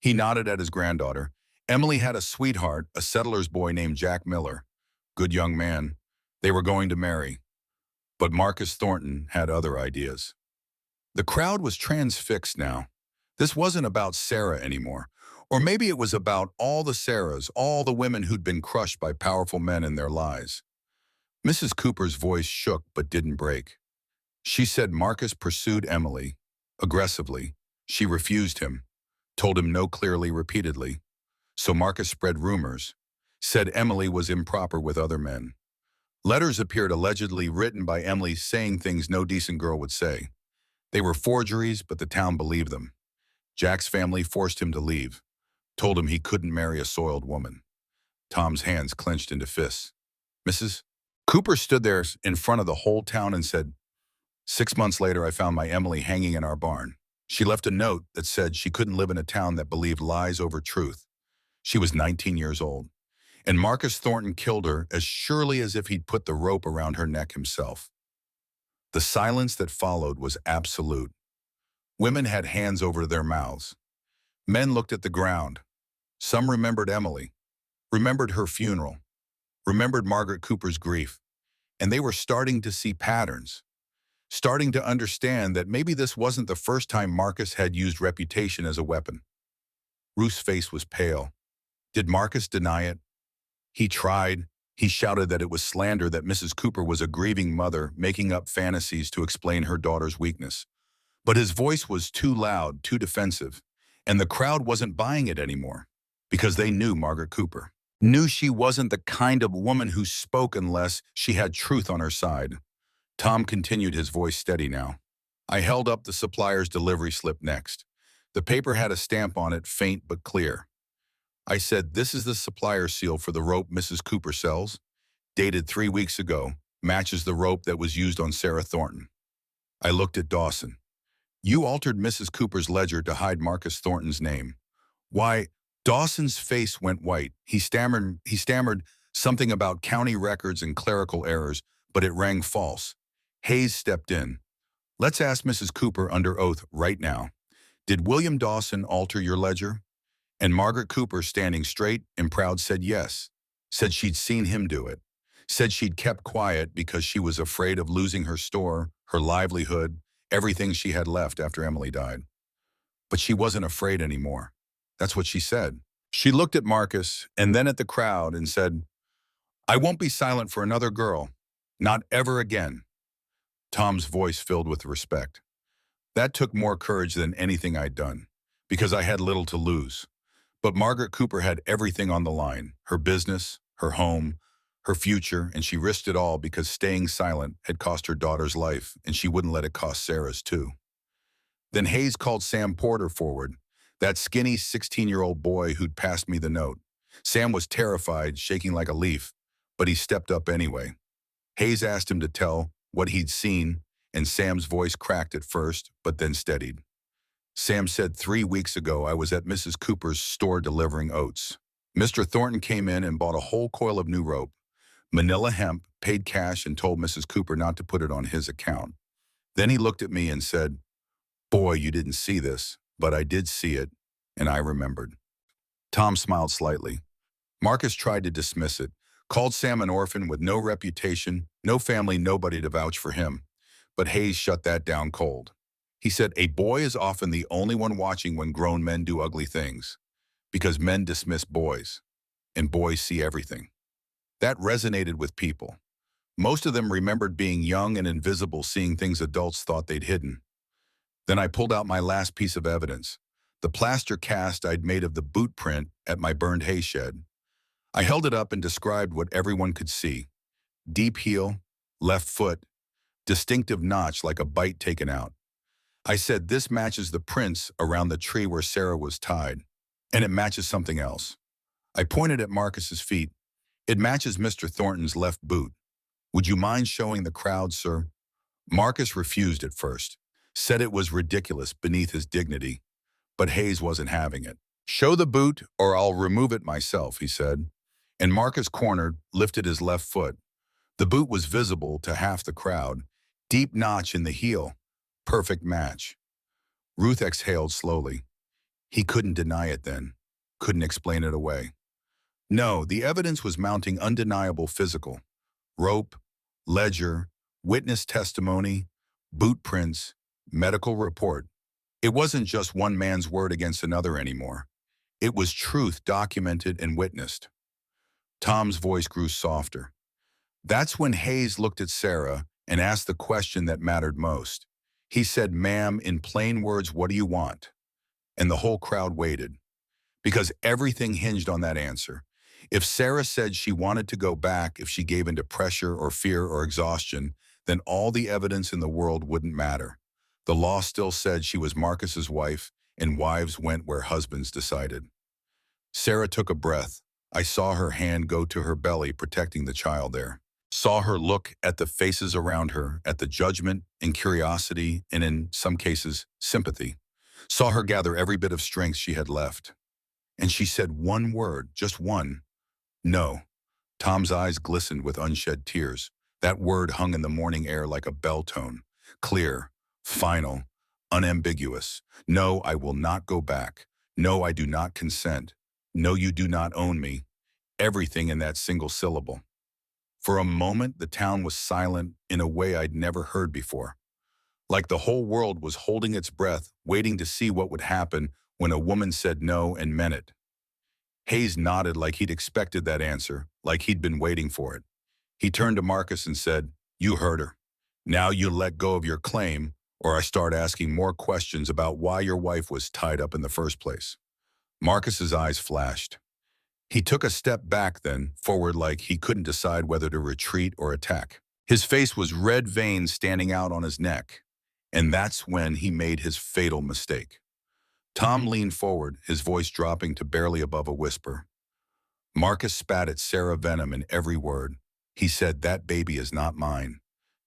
He nodded at his granddaughter. Emily had a sweetheart, a settler's boy named Jack Miller. Good young man. They were going to marry. But Marcus Thornton had other ideas. The crowd was transfixed now. This wasn't about Sarah anymore. Or maybe it was about all the Sarahs, all the women who'd been crushed by powerful men in their lies. Mrs. Cooper's voice shook but didn't break. She said Marcus pursued Emily. Aggressively. She refused him. Told him no clearly, repeatedly. So Marcus spread rumors. Said Emily was improper with other men. Letters appeared allegedly written by Emily saying things no decent girl would say. They were forgeries, but the town believed them. Jack's family forced him to leave. Told him he couldn't marry a soiled woman. Tom's hands clenched into fists. Mrs. Cooper stood there in front of the whole town and said, 6 months later, I found my Emily hanging in our barn. She left a note that said she couldn't live in a town that believed lies over truth. She was 19 years old. And Marcus Thornton killed her as surely as if he'd put the rope around her neck himself. The silence that followed was absolute. Women had hands over their mouths. Men looked at the ground. Some remembered Emily, remembered her funeral, remembered Margaret Cooper's grief, and they were starting to see patterns, starting to understand that maybe this wasn't the first time Marcus had used reputation as a weapon. Ruth's face was pale. Did Marcus deny it? He tried. He shouted that it was slander, that Mrs. Cooper was a grieving mother making up fantasies to explain her daughter's weakness. But his voice was too loud, too defensive, and the crowd wasn't buying it anymore because they knew Margaret Cooper. Knew she wasn't the kind of woman who spoke unless she had truth on her side. Tom continued, his voice steady now. I held up the supplier's delivery slip next. The paper had a stamp on it, faint but clear. I said, this is the supplier seal for the rope Mrs. Cooper sells, dated 3 weeks ago, matches the rope that was used on Sarah Thornton. I looked at Dawson. You altered Mrs. Cooper's ledger to hide Marcus Thornton's name. Why? Dawson's face went white. He stammered something about county records and clerical errors, but it rang false. Hayes stepped in. Let's ask Mrs. Cooper under oath right now. Did William Dawson alter your ledger? And Margaret Cooper, standing straight and proud, said yes. Said she'd seen him do it. Said she'd kept quiet because she was afraid of losing her store, her livelihood, everything she had left after Emily died. But she wasn't afraid anymore. That's what she said. She looked at Marcus and then at the crowd and said, I won't be silent for another girl. Not ever again. Tom's voice filled with respect. That took more courage than anything I'd done, because I had little to lose. But Margaret Cooper had everything on the line, her business, her home, her future, and she risked it all because staying silent had cost her daughter's life, and she wouldn't let it cost Sarah's too. Then Hayes called Sam Porter forward, that skinny 16-year-old boy who'd passed me the note. Sam was terrified, shaking like a leaf, but he stepped up anyway. Hayes asked him to tell what he'd seen, and Sam's voice cracked at first, but then steadied. Sam said, 3 weeks ago, I was at Mrs. Cooper's store delivering oats. Mr. Thornton came in and bought a whole coil of new rope, manila hemp, paid cash, and told Mrs. Cooper not to put it on his account. Then he looked at me and said, boy, you didn't see this, but I did see it, and I remembered. Tom smiled slightly. Marcus tried to dismiss it, called Sam an orphan with no reputation, no family, nobody to vouch for him. But Hayes shut that down cold. He said, a boy is often the only one watching when grown men do ugly things, because men dismiss boys, and boys see everything. That resonated with people. Most of them remembered being young and invisible, seeing things adults thought they'd hidden. Then I pulled out my last piece of evidence, the plaster cast I'd made of the boot print at my burned hay shed. I held it up and described what everyone could see. Deep heel, left foot, distinctive notch like a bite taken out. I said, this matches the prints around the tree where Sarah was tied, and it matches something else. I pointed at Marcus's feet. It matches Mr. Thornton's left boot. Would you mind showing the crowd, sir? Marcus refused at first, said it was ridiculous, beneath his dignity, but Hayes wasn't having it. Show the boot or I'll remove it myself, he said. And Marcus cornered, lifted his left foot. The boot was visible to half the crowd. Deep notch in the heel. Perfect match. Ruth exhaled slowly. He couldn't deny it then. Couldn't explain it away. No, the evidence was mounting, undeniable physical. Rope, ledger, witness testimony, boot prints, medical report. It wasn't just one man's word against another anymore. It was truth documented and witnessed. Tom's voice grew softer. That's when Hayes looked at Sarah and asked the question that mattered most. He said, ma'am, in plain words, what do you want? And the whole crowd waited, because everything hinged on that answer. If Sarah said she wanted to go back, if she gave into pressure or fear or exhaustion, then all the evidence in the world wouldn't matter. The law still said she was Marcus's wife, and wives went where husbands decided. Sarah took a breath. I saw her hand go to her belly, protecting the child there. Saw her look at the faces around her, at the judgment and curiosity, and in some cases, sympathy. Saw her gather every bit of strength she had left. And she said one word, just one. No. Tom's eyes glistened with unshed tears. That word hung in the morning air like a bell tone. Clear, final, unambiguous. No, I will not go back. No, I do not consent. No, you do not own me. Everything in that single syllable. For a moment, the town was silent in a way I'd never heard before. Like the whole world was holding its breath, waiting to see what would happen when a woman said no and meant it. Hayes nodded like he'd expected that answer, like he'd been waiting for it. He turned to Marcus and said, "You heard her. Now you let go of your claim, or I start asking more questions about why your wife was tied up in the first place." Marcus's eyes flashed. He took a step back then, forward like he couldn't decide whether to retreat or attack. His face was red veins standing out on his neck, and that's when he made his fatal mistake. Tom leaned forward, his voice dropping to barely above a whisper. Marcus spat at Sarah venom in every word. He said, "That baby is not mine."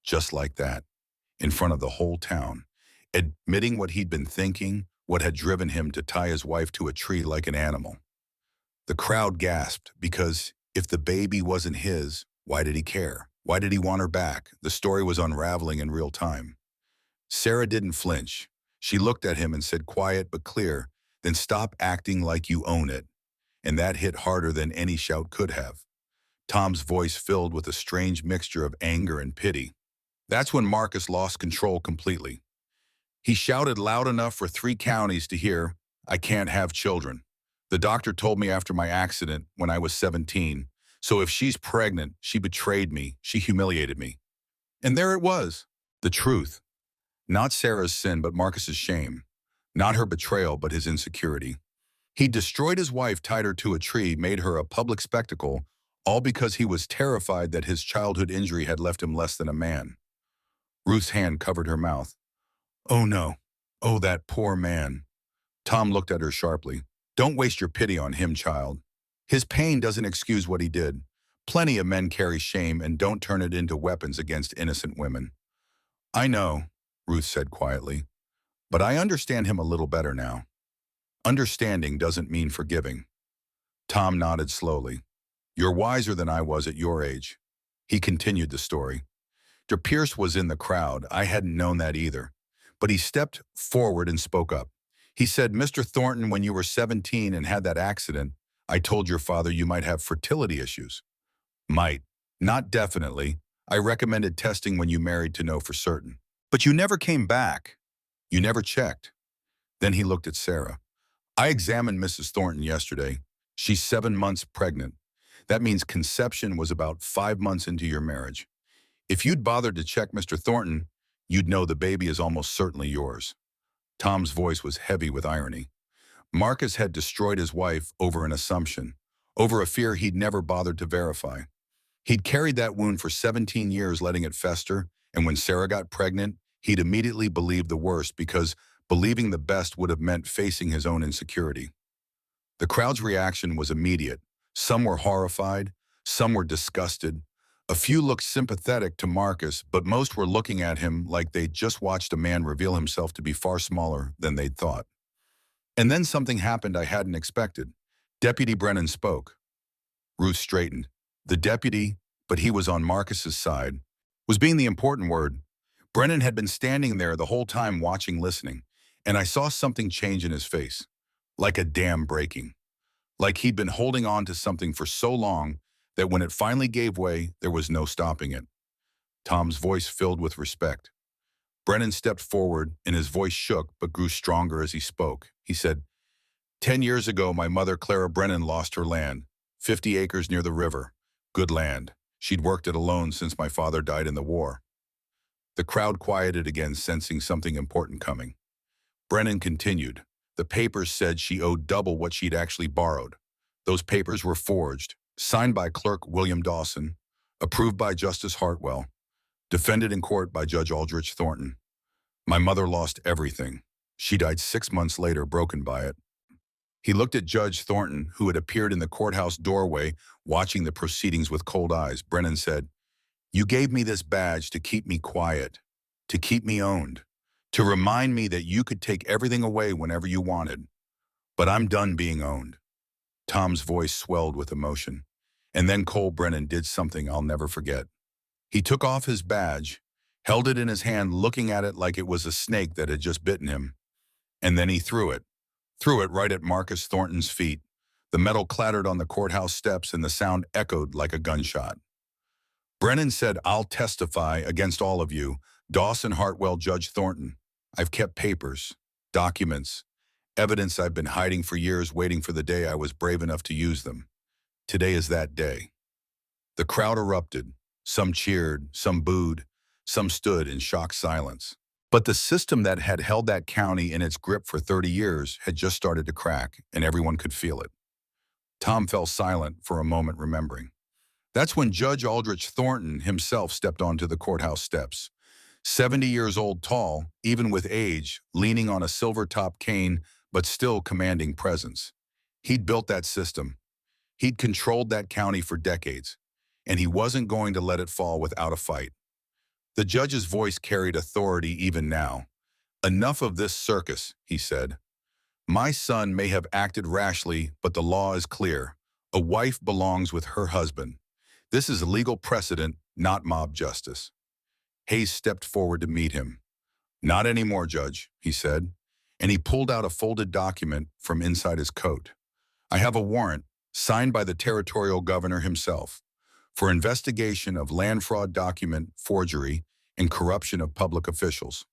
Just like that, in front of the whole town, admitting what he'd been thinking, what had driven him to tie his wife to a tree like an animal. The crowd gasped because if the baby wasn't his, why did he care? Why did he want her back? The story was unraveling in real time. Sarah didn't flinch. She looked at him and said, quiet but clear, "Then stop acting like you own it." And that hit harder than any shout could have. Tom's voice filled with a strange mixture of anger and pity. That's when Marcus lost control completely. He shouted loud enough for 3 counties to hear, "I can't have children. The doctor told me after my accident when I was 17, so if she's pregnant, she betrayed me, she humiliated me." And there it was, the truth. Not Sarah's sin, but Marcus's shame. Not her betrayal, but his insecurity. He destroyed his wife, tied her to a tree, made her a public spectacle, all because he was terrified that his childhood injury had left him less than a man. Ruth's hand covered her mouth. "Oh no. Oh, that poor man." Tom looked at her sharply. "Don't waste your pity on him, child. His pain doesn't excuse what he did. Plenty of men carry shame and don't turn it into weapons against innocent women." "I know," Ruth said quietly, "but I understand him a little better now." "Understanding doesn't mean forgiving." Tom nodded slowly. "You're wiser than I was at your age." He continued the story. De Pierce was in the crowd. I hadn't known that either. But he stepped forward and spoke up. He said, "Mr. Thornton, when you were 17 and had that accident, I told your father you might have fertility issues." "Might. Not definitely. I recommended testing when you married to know for certain. But you never came back. You never checked." Then he looked at Sarah. "I examined Mrs. Thornton yesterday. She's 7 months pregnant. That means conception was about 5 months into your marriage. If you'd bothered to check Mr. Thornton, you'd know the baby is almost certainly yours." Tom's voice was heavy with irony. Marcus had destroyed his wife over an assumption, over a fear he'd never bothered to verify. He'd carried that wound for 17 years, letting it fester, and when Sarah got pregnant, he'd immediately believed the worst because believing the best would have meant facing his own insecurity. The crowd's reaction was immediate. Some were horrified, some were disgusted. A few looked sympathetic to Marcus, but most were looking at him like they'd just watched a man reveal himself to be far smaller than they'd thought. And then something happened I hadn't expected. Deputy Brennan spoke. Ruth straightened. The deputy, but he was on Marcus's side, was being the important word. Brennan had been standing there the whole time watching, listening, and I saw something change in his face, like a dam breaking. Like he'd been holding on to something for so long that when it finally gave way, there was no stopping it. Tom's voice filled with respect. Brennan stepped forward, and his voice shook but grew stronger as he spoke. He said, 10 years ago, my mother, Clara Brennan, lost her land, 50 acres near the river. Good land. She'd worked it alone since my father died in the war." The crowd quieted again, sensing something important coming. Brennan continued. "The papers said she owed double what she'd actually borrowed. Those papers were forged, signed by Clerk William Dawson, approved by Justice Hartwell, defended in court by Judge Aldrich Thornton. My mother lost everything. She died 6 months later, broken by it." He looked at Judge Thornton, who had appeared in the courthouse doorway, watching the proceedings with cold eyes. Brennan said, "You gave me this badge to keep me quiet, to keep me owned, to remind me that you could take everything away whenever you wanted. But I'm done being owned." Tom's voice swelled with emotion. And then Cole Brennan did something I'll never forget. He took off his badge, held it in his hand, looking at it like it was a snake that had just bitten him. And then he threw it right at Marcus Thornton's feet. The metal clattered on the courthouse steps and the sound echoed like a gunshot. Brennan said, "I'll testify against all of you, Dawson, Hartwell, Judge Thornton. I've kept papers, documents, Evidence I've been hiding for years, waiting for the day I was brave enough to use them. Today is that day. The crowd erupted. Some cheered, some booed, some stood in shocked silence. But the system that had held that county in its grip for 30 years had just started to crack, and everyone could feel it. Tom fell silent for a moment, remembering. That's when Judge Aldrich Thornton himself stepped onto the courthouse steps. 70 years old tall, even with age, leaning on a silver-topped cane, but still commanding presence. He'd built that system. He'd controlled that county for decades, and he wasn't going to let it fall without a fight. The judge's voice carried authority even now. Enough of this circus, he said. My son may have acted rashly, but the law is clear. A wife belongs with her husband. This is legal precedent, not mob justice. Hayes stepped forward to meet him. Not anymore, Judge, he said, and he pulled out a folded document from inside his coat. I have a warrant, signed by the territorial governor himself, for investigation of land fraud, document forgery, and corruption of public officials.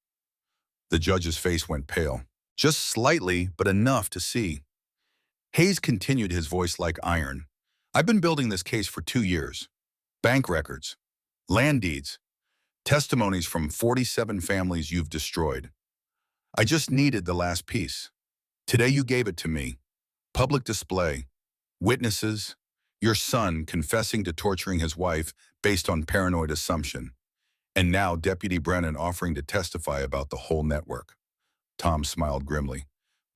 The judge's face went pale, just slightly, but enough to see. Hayes continued, his voice like iron. I've been building this case for 2 years. Bank records, land deeds, testimonies from 47 families you've destroyed. I just needed the last piece. Today you gave it to me. Public display, witnesses, your son confessing to torturing his wife based on paranoid assumption, and now Deputy Brennan offering to testify about the whole network. Tom smiled grimly.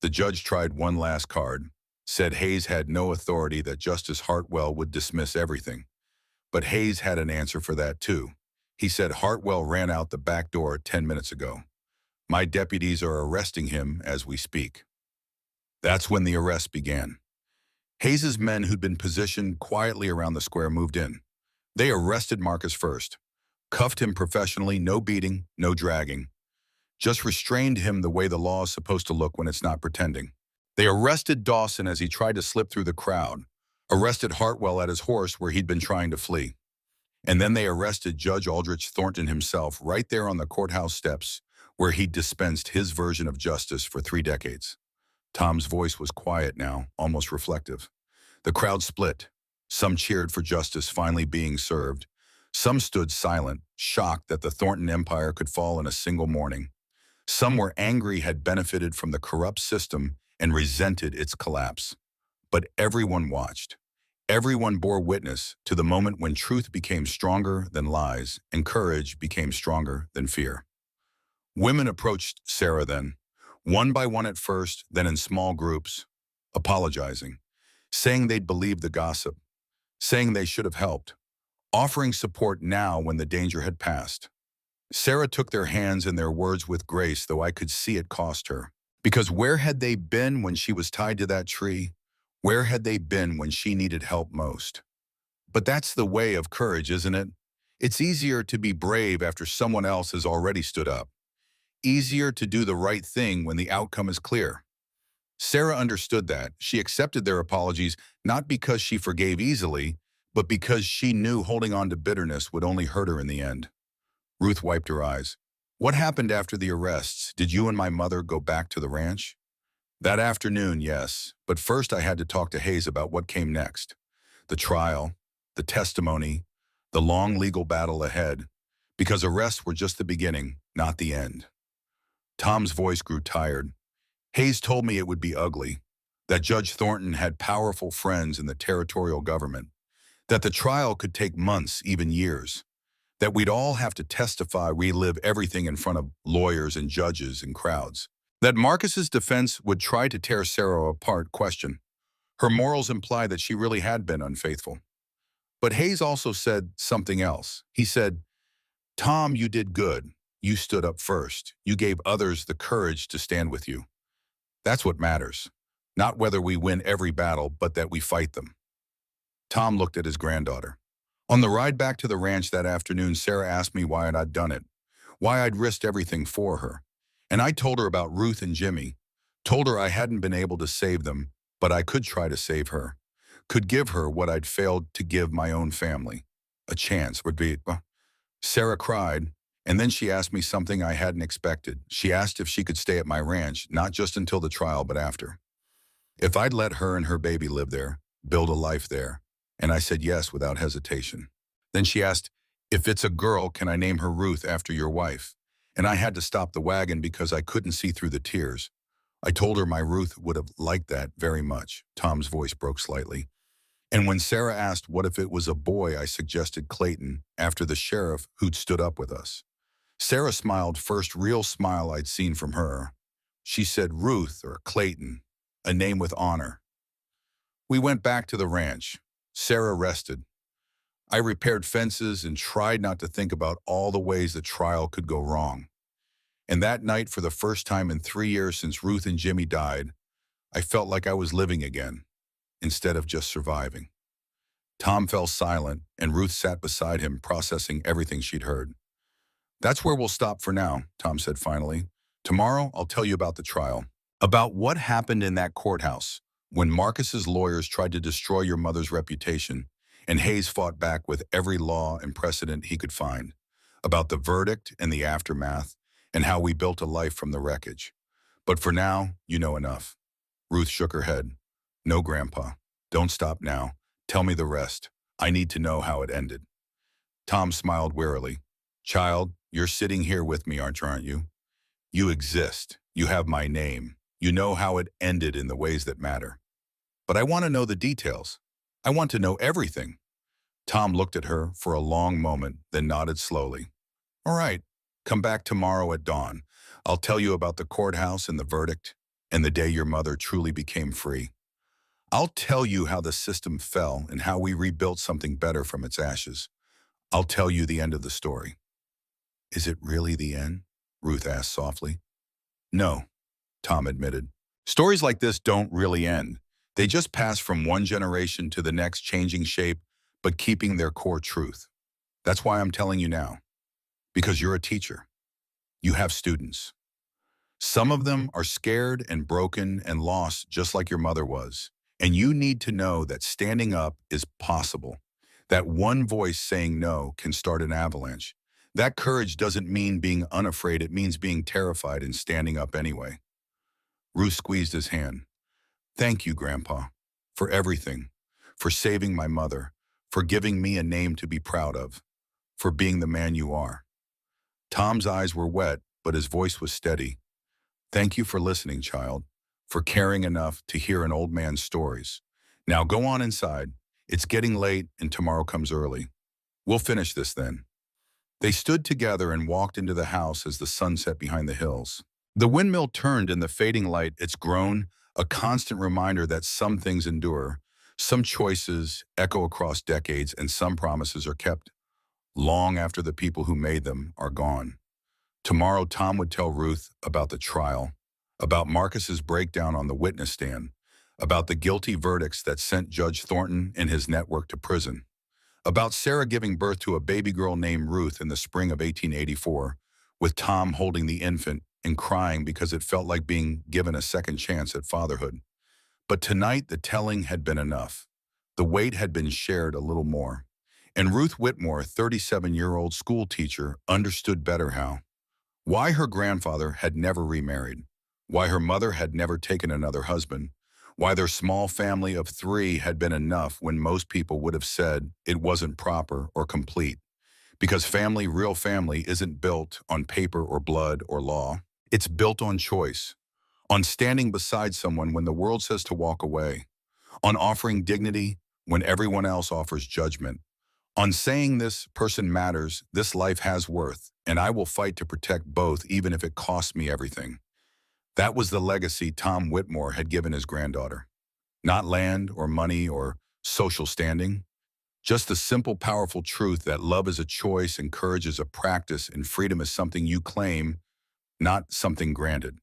The judge tried one last card, said Hayes had no authority, that Justice Hartwell would dismiss everything. But Hayes had an answer for that too. He said Hartwell ran out the back door 10 minutes ago. My deputies are arresting him as we speak. That's when the arrest began. Hayes's men, who'd been positioned quietly around the square, moved in. They arrested Marcus first, cuffed him professionally, no beating, no dragging. Just restrained him the way the law is supposed to look when it's not pretending. They arrested Dawson as he tried to slip through the crowd, arrested Hartwell at his horse where he'd been trying to flee. And then they arrested Judge Aldrich Thornton himself right there on the courthouse steps where he'd dispensed his version of justice for 3 decades. Tom's voice was quiet now, almost reflective. The crowd split. Some cheered for justice finally being served. Some stood silent, shocked that the Thornton empire could fall in a single morning. Some were angry, had benefited from the corrupt system and resented its collapse. But everyone watched. Everyone bore witness to the moment when truth became stronger than lies and courage became stronger than fear. Women approached Sarah then, one by one at first, then in small groups, apologizing, saying they'd believed the gossip, saying they should have helped, offering support now when the danger had passed. Sarah took their hands and their words with grace, though I could see it cost her. Because where had they been when she was tied to that tree? Where had they been when she needed help most? But that's the way of courage, isn't it? It's easier to be brave after someone else has already stood up. Easier to do the right thing when the outcome is clear. Sarah understood that. She accepted their apologies, not because she forgave easily, but because she knew holding on to bitterness would only hurt her in the end. Ruth wiped her eyes. What happened after the arrests? Did you and my mother go back to the ranch? That afternoon, yes, but first I had to talk to Hayes about what came next. The trial, the testimony, the long legal battle ahead, because arrests were just the beginning, not the end. Tom's voice grew tired. Hayes told me it would be ugly, that Judge Thornton had powerful friends in the territorial government, that the trial could take months, even years, that we'd all have to testify, relive everything in front of lawyers and judges and crowds. That Marcus's defense would try to tear Sarah apart, question. Her morals imply that she really had been unfaithful. But Hayes also said something else. He said, Tom, you did good. You stood up first. You gave others the courage to stand with you. That's what matters. Not whether we win every battle, but that we fight them. Tom looked at his granddaughter. On the ride back to the ranch that afternoon, Sarah asked me why I'd done it, why I'd risked everything for her. And I told her about Ruth and Jimmy, told her I hadn't been able to save them, but I could try to save her, could give her what I'd failed to give my own family. A chance would be. Sarah cried, And then she asked me something I hadn't expected. She asked if she could stay at my ranch, not just until the trial, but after. If I'd let her and her baby live there, build a life there. And I said yes without hesitation. Then she asked, if it's a girl, can I name her Ruth after your wife? And I had to stop the wagon because I couldn't see through the tears. I told her my Ruth would have liked that very much. Tom's voice broke slightly. And when Sarah asked what if it was a boy, I suggested Clayton, after the sheriff who'd stood up with us. Sarah smiled, first real smile I'd seen from her. She said Ruth or Clayton, a name with honor. We went back to the ranch. Sarah rested. I repaired fences and tried not to think about all the ways the trial could go wrong. And that night, for the first time in 3 years since Ruth and Jimmy died, I felt like I was living again, instead of just surviving. Tom fell silent, and Ruth sat beside him, processing everything she'd heard. That's where we'll stop for now, Tom said finally. Tomorrow, I'll tell you about the trial. About what happened in that courthouse, when Marcus's lawyers tried to destroy your mother's reputation, and Hayes fought back with every law and precedent he could find. About the verdict and the aftermath, and how we built a life from the wreckage. But for now, you know enough. Ruth shook her head. No, Grandpa. Don't stop now. Tell me the rest. I need to know how it ended. Tom smiled wearily. Child, you're sitting here with me, aren't you? You exist. You have my name. You know how it ended in the ways that matter. But I want to know the details. I want to know everything. Tom looked at her for a long moment, then nodded slowly. All right, come back tomorrow at dawn. I'll tell you about the courthouse and the verdict, and the day your mother truly became free. I'll tell you how the system fell and how we rebuilt something better from its ashes. I'll tell you the end of the story. Is it really the end? Ruth asked softly. No, Tom admitted. Stories like this don't really end. They just pass from one generation to the next, changing shape, but keeping their core truth. That's why I'm telling you now. Because you're a teacher. You have students. Some of them are scared and broken and lost just like your mother was. And you need to know that standing up is possible. That one voice saying no can start an avalanche. That courage doesn't mean being unafraid, it means being terrified and standing up anyway. Ruth squeezed his hand. Thank you, Grandpa, for everything, for saving my mother, for giving me a name to be proud of, for being the man you are. Tom's eyes were wet, but his voice was steady. Thank you for listening, child, for caring enough to hear an old man's stories. Now go on inside. It's getting late and tomorrow comes early. We'll finish this then. They stood together and walked into the house as the sun set behind the hills. The windmill turned in the fading light, its groan, a constant reminder that some things endure, some choices echo across decades, and some promises are kept long after the people who made them are gone. Tomorrow, Tom would tell Ruth about the trial, about Marcus's breakdown on the witness stand, about the guilty verdicts that sent Judge Thornton and his network to prison, about Sarah giving birth to a baby girl named Ruth in the spring of 1884, with Tom holding the infant and crying because it felt like being given a second chance at fatherhood. But tonight, the telling had been enough. The weight had been shared a little more. And Ruth Whitmore, 37-year-old school teacher, understood better how. Why her grandfather had never remarried. Why her mother had never taken another husband. Why their small family of 3 had been enough when most people would have said it wasn't proper or complete. Because family, real family, isn't built on paper or blood or law. It's built on choice. On standing beside someone when the world says to walk away. On offering dignity when everyone else offers judgment. On saying this person matters, this life has worth, and I will fight to protect both even if it costs me everything. That was the legacy Tom Whitmore had given his granddaughter. Not land or money or social standing. Just the simple, powerful truth that love is a choice and courage is a practice and freedom is something you claim, not something granted.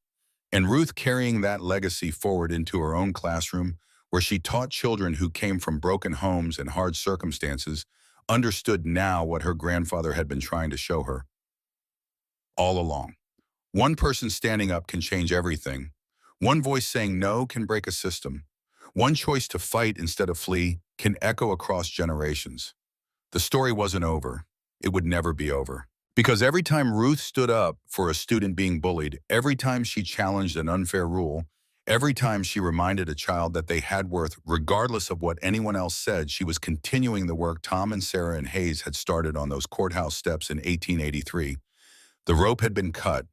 And Ruth carrying that legacy forward into her own classroom, where she taught children who came from broken homes and hard circumstances, understood now what her grandfather had been trying to show her all along. One person standing up can change everything. One voice saying no can break a system. One choice to fight instead of flee can echo across generations. The story wasn't over. It would never be over. Because every time Ruth stood up for a student being bullied, every time she challenged an unfair rule, every time she reminded a child that they had worth regardless of what anyone else said, she was continuing the work Tom and Sarah and Hayes had started on those courthouse steps in 1883. The rope had been cut,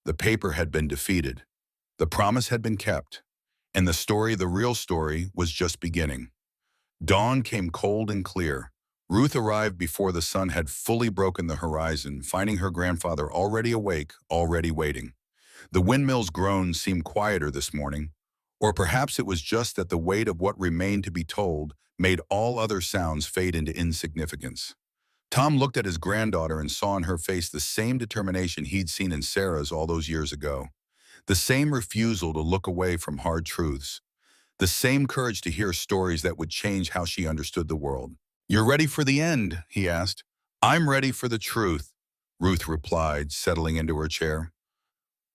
the paper had been defeated, the promise had been kept, and the real story, was just beginning. Dawn came cold and clear. Ruth arrived before the sun had fully broken the horizon, finding her grandfather already awake, already waiting. The windmill's groans seemed quieter this morning, or perhaps it was just that the weight of what remained to be told made all other sounds fade into insignificance. Tom looked at his granddaughter and saw in her face the same determination he'd seen in Sarah's all those years ago, the same refusal to look away from hard truths, the same courage to hear stories that would change how she understood the world. "You're ready for the end?" he asked. "I'm ready for the truth," Ruth replied, settling into her chair.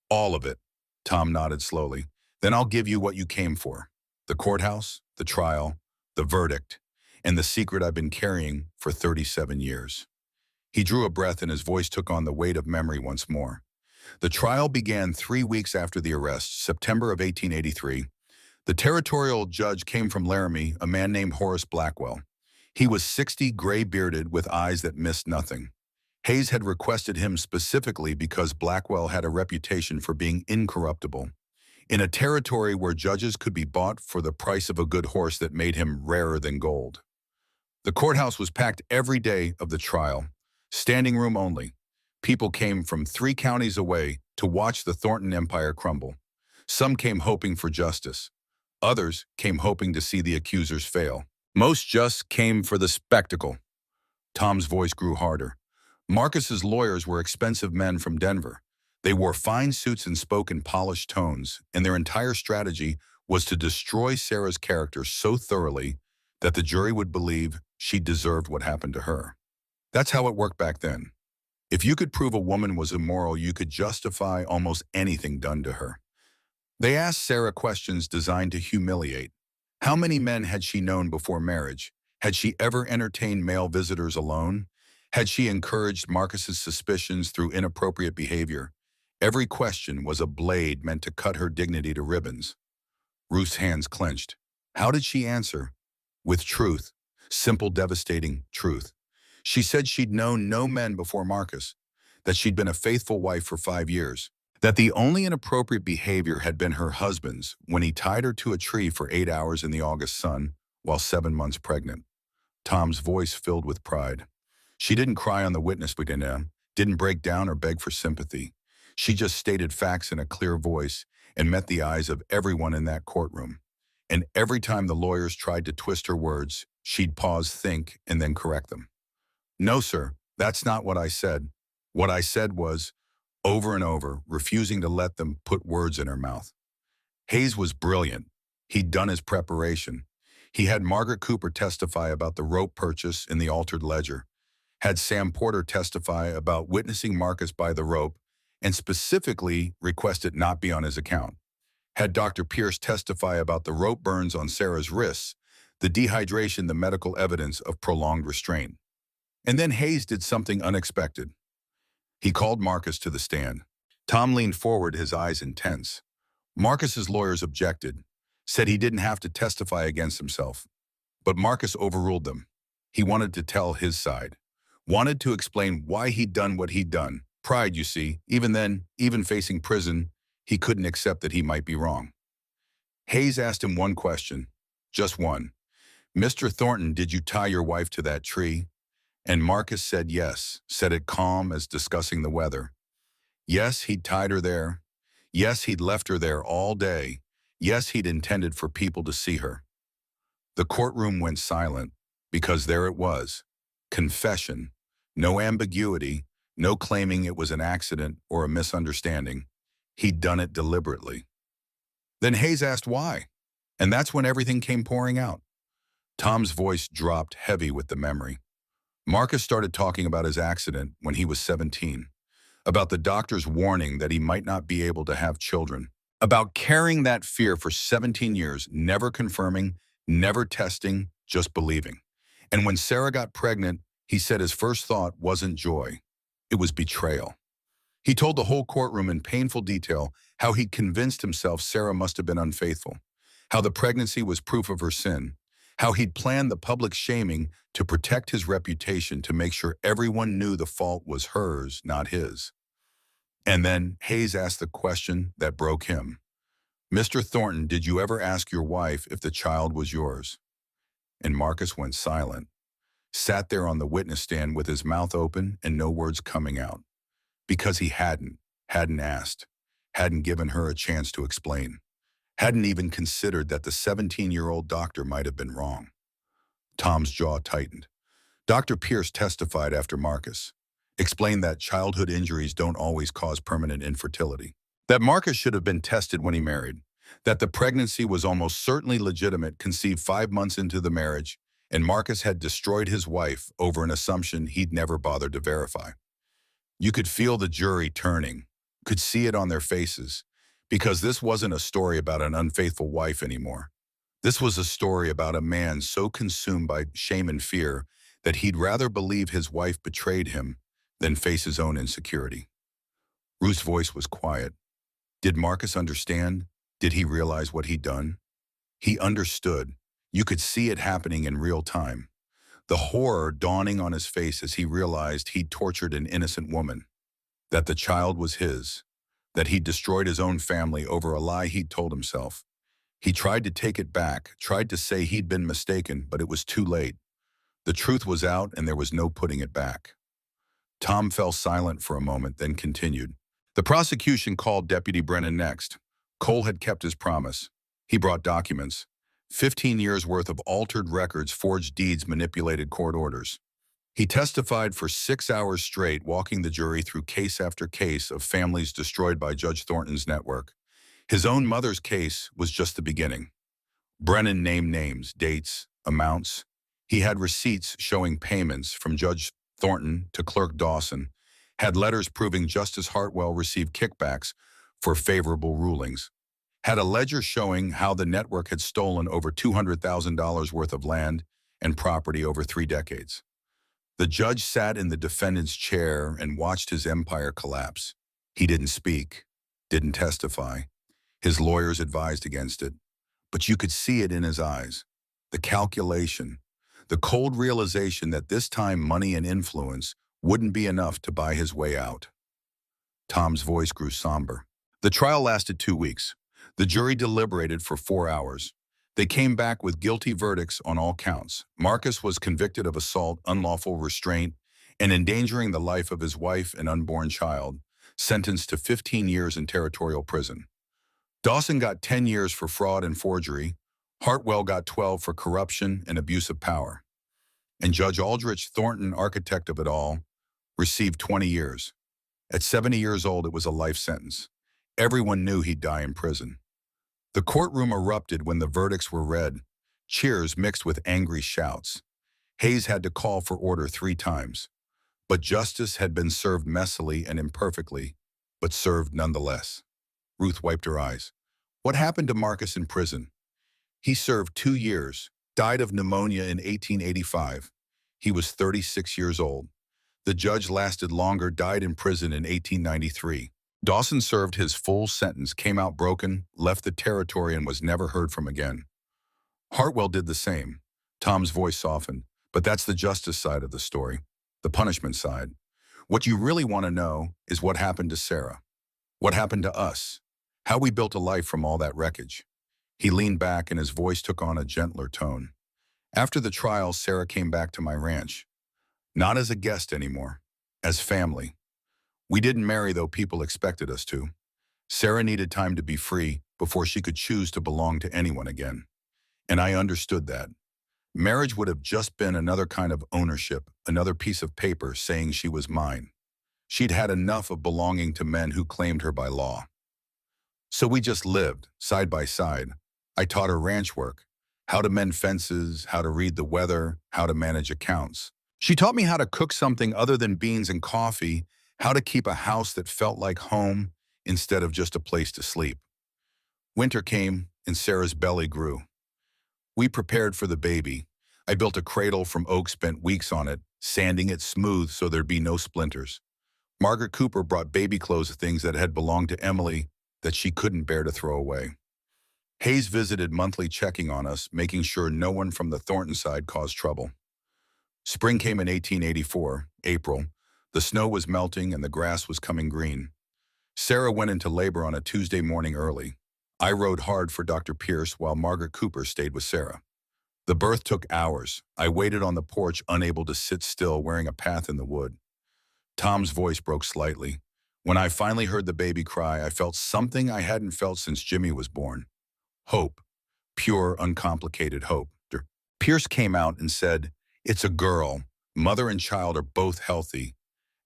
"All of it," Tom nodded slowly. "Then I'll give you what you came for. The courthouse, the trial, the verdict, and the secret I've been carrying for 37 years. He drew a breath and his voice took on the weight of memory once more. The trial began 3 weeks after the arrest, September of 1883. The territorial judge came from Laramie, a man named Horace Blackwell. He was 60, gray-bearded, with eyes that missed nothing. Hayes had requested him specifically because Blackwell had a reputation for being incorruptible. In a territory where judges could be bought for the price of a good horse that made him rarer than gold. The courthouse was packed every day of the trial, standing room only. People came from 3 counties away to watch the Thornton Empire crumble. Some came hoping for justice. Others came hoping to see the accusers fail. Most just came for the spectacle. Tom's voice grew harder. Marcus's lawyers were expensive men from Denver. They wore fine suits and spoke in polished tones, and their entire strategy was to destroy Sarah's character so thoroughly that the jury would believe she deserved what happened to her. That's how it worked back then. If you could prove a woman was immoral, you could justify almost anything done to her. They asked Sarah questions designed to humiliate. How many men had she known before marriage? Had she ever entertained male visitors alone? Had she encouraged Marcus's suspicions through inappropriate behavior? Every question was a blade meant to cut her dignity to ribbons. Ruth's hands clenched. How did she answer? With truth. Simple, devastating truth. She said she'd known no men before Marcus, that she'd been a faithful wife for 5 years, that the only inappropriate behavior had been her husband's when he tied her to a tree for 8 hours in the August sun while 7 months pregnant. Tom's voice filled with pride. She didn't cry on the witness stand, didn't break down or beg for sympathy. She just stated facts in a clear voice and met the eyes of everyone in that courtroom. And every time the lawyers tried to twist her words, she'd pause, think, and then correct them. "No, sir, that's not what I said. What I said was," over and over, refusing to let them put words in her mouth. Hayes was brilliant. He'd done his preparation. He had Margaret Cooper testify about the rope purchase in the altered ledger, had Sam Porter testify about witnessing Marcus by the rope, and specifically request it not be on his account. Had Dr. Pierce testify about the rope burns on Sarah's wrists, the dehydration, the medical evidence of prolonged restraint. And then Hayes did something unexpected. He called Marcus to the stand. Tom leaned forward, his eyes intense. Marcus's lawyers objected, said he didn't have to testify against himself. But Marcus overruled them. He wanted to tell his side, wanted to explain why he'd done what he'd done. Pride, you see. Even then, even facing prison, he couldn't accept that he might be wrong. Hayes asked him one question, just one. "Mr. Thornton, did you tie your wife to that tree?" And Marcus said yes, said it calm as discussing the weather. Yes, he'd tied her there. Yes, he'd left her there all day. Yes, he'd intended for people to see her. The courtroom went silent, because there it was. Confession. No ambiguity, no claiming it was an accident or a misunderstanding. He'd done it deliberately. Then Hayes asked why, and that's when everything came pouring out. Tom's voice dropped heavy with the memory. Marcus started talking about his accident when he was 17, about the doctor's warning that he might not be able to have children, about carrying that fear for 17 years, never confirming, never testing, just believing. And when Sarah got pregnant, he said his first thought wasn't joy. It was betrayal. He told the whole courtroom in painful detail how he'd convinced himself Sarah must have been unfaithful, how the pregnancy was proof of her sin, how he'd planned the public shaming to protect his reputation to make sure everyone knew the fault was hers, not his. And then Hayes asked the question that broke him. Mr. Thornton, did you ever ask your wife if the child was yours? And Marcus went silent, sat there on the witness stand with his mouth open and no words coming out. Because he hadn't asked, hadn't given her a chance to explain, hadn't even considered that the 17-year-old doctor might have been wrong. Tom's jaw tightened. Dr. Pierce testified after Marcus, explained that childhood injuries don't always cause permanent infertility, that Marcus should have been tested when he married, that the pregnancy was almost certainly legitimate, conceived 5 months into the marriage, and Marcus had destroyed his wife over an assumption he'd never bothered to verify. You could feel the jury turning, could see it on their faces, because this wasn't a story about an unfaithful wife anymore. This was a story about a man so consumed by shame and fear that he'd rather believe his wife betrayed him than face his own insecurity. Ruth's voice was quiet. Did Marcus understand? Did he realize what he'd done? He understood. You could see it happening in real time. The horror dawning on his face as he realized he'd tortured an innocent woman, that the child was his, that he'd destroyed his own family over a lie he'd told himself. He tried to take it back, tried to say he'd been mistaken, but it was too late. The truth was out and there was no putting it back. Tom fell silent for a moment, then continued. The prosecution called Deputy Brennan next. Cole had kept his promise. He brought documents. 15 years' worth of altered records, forged deeds, manipulated court orders. He testified for 6 hours straight, walking the jury through case after case of families destroyed by Judge Thornton's network. His own mother's case was just the beginning. Brennan named names, dates, amounts. He had receipts showing payments from Judge Thornton to Clerk Dawson, had letters proving Justice Hartwell received kickbacks for favorable rulings, had a ledger showing how the network had stolen over $200,000 worth of land and property over 3 decades. The judge sat in the defendant's chair and watched his empire collapse. He didn't speak, didn't testify. His lawyers advised against it, but you could see it in his eyes. The calculation, the cold realization that this time money and influence wouldn't be enough to buy his way out. Tom's voice grew somber. The trial lasted 2 weeks. The jury deliberated for 4 hours. They came back with guilty verdicts on all counts. Marcus was convicted of assault, unlawful restraint, and endangering the life of his wife and unborn child, sentenced to 15 years in territorial prison. Dawson got 10 years for fraud and forgery. Hartwell got 12 for corruption and abuse of power. And Judge Aldrich Thornton, architect of it all, received 20 years. At 70 years old, it was a life sentence. Everyone knew he'd die in prison. The courtroom erupted when the verdicts were read, cheers mixed with angry shouts. Hayes had to call for order 3 times. But justice had been served messily and imperfectly, but served nonetheless. Ruth wiped her eyes. What happened to Marcus in prison? He served 2 years, died of pneumonia in 1885. He was 36 years old. The judge lasted longer, died in prison in 1893. Dawson served his full sentence, came out broken, left the territory, and was never heard from again. Hartwell did the same. Tom's voice softened. But that's the justice side of the story, the punishment side. What you really want to know is what happened to Sarah. What happened to us? How we built a life from all that wreckage. He leaned back and his voice took on a gentler tone. After the trial, Sarah came back to my ranch. Not as a guest anymore, as family. We didn't marry, though people expected us to. Sarah needed time to be free before she could choose to belong to anyone again. And I understood that. Marriage would have just been another kind of ownership, another piece of paper saying she was mine. She'd had enough of belonging to men who claimed her by law. So we just lived, side by side. I taught her ranch work, how to mend fences, how to read the weather, how to manage accounts. She taught me how to cook something other than beans and coffee, how to keep a house that felt like home instead of just a place to sleep. Winter came and Sarah's belly grew. We prepared for the baby. I built a cradle from oak, spent weeks on it, sanding it smooth so there'd be no splinters. Margaret Cooper brought baby clothes, things that had belonged to Emily that she couldn't bear to throw away. Hayes visited monthly, checking on us, making sure no one from the Thornton side caused trouble. Spring came in 1884, April. The snow was melting and the grass was coming green. Sarah went into labor on a Tuesday morning early. I rode hard for Dr. Pierce while Margaret Cooper stayed with Sarah. The birth took hours. I waited on the porch, unable to sit still, wearing a path in the wood. Tom's voice broke slightly. When I finally heard the baby cry, I felt something I hadn't felt since Jimmy was born. Hope. Pure, uncomplicated hope. Pierce came out and said, "It's a girl. Mother and child are both healthy."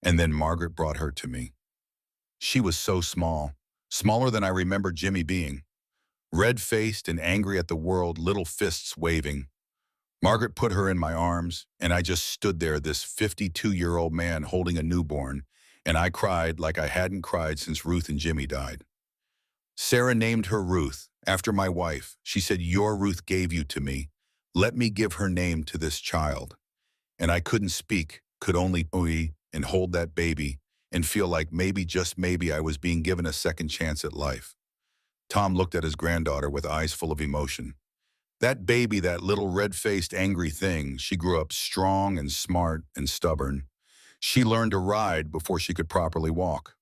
And then Margaret brought her to me. She was so small, smaller than I remember Jimmy being. Red-faced and angry at the world, little fists waving. Margaret put her in my arms, and I just stood there, this 52-year-old man holding a newborn, and I cried like I hadn't cried since Ruth and Jimmy died. Sarah named her Ruth, after my wife. She said, "Your Ruth gave you to me. Let me give her name to this child." And I couldn't speak, could only ooh and hold that baby and feel like maybe, just maybe, I was being given a second chance at life. Tom looked at his granddaughter with eyes full of emotion. That baby, that little red-faced, angry thing, she grew up strong and smart and stubborn. She learned to ride before she could properly walk,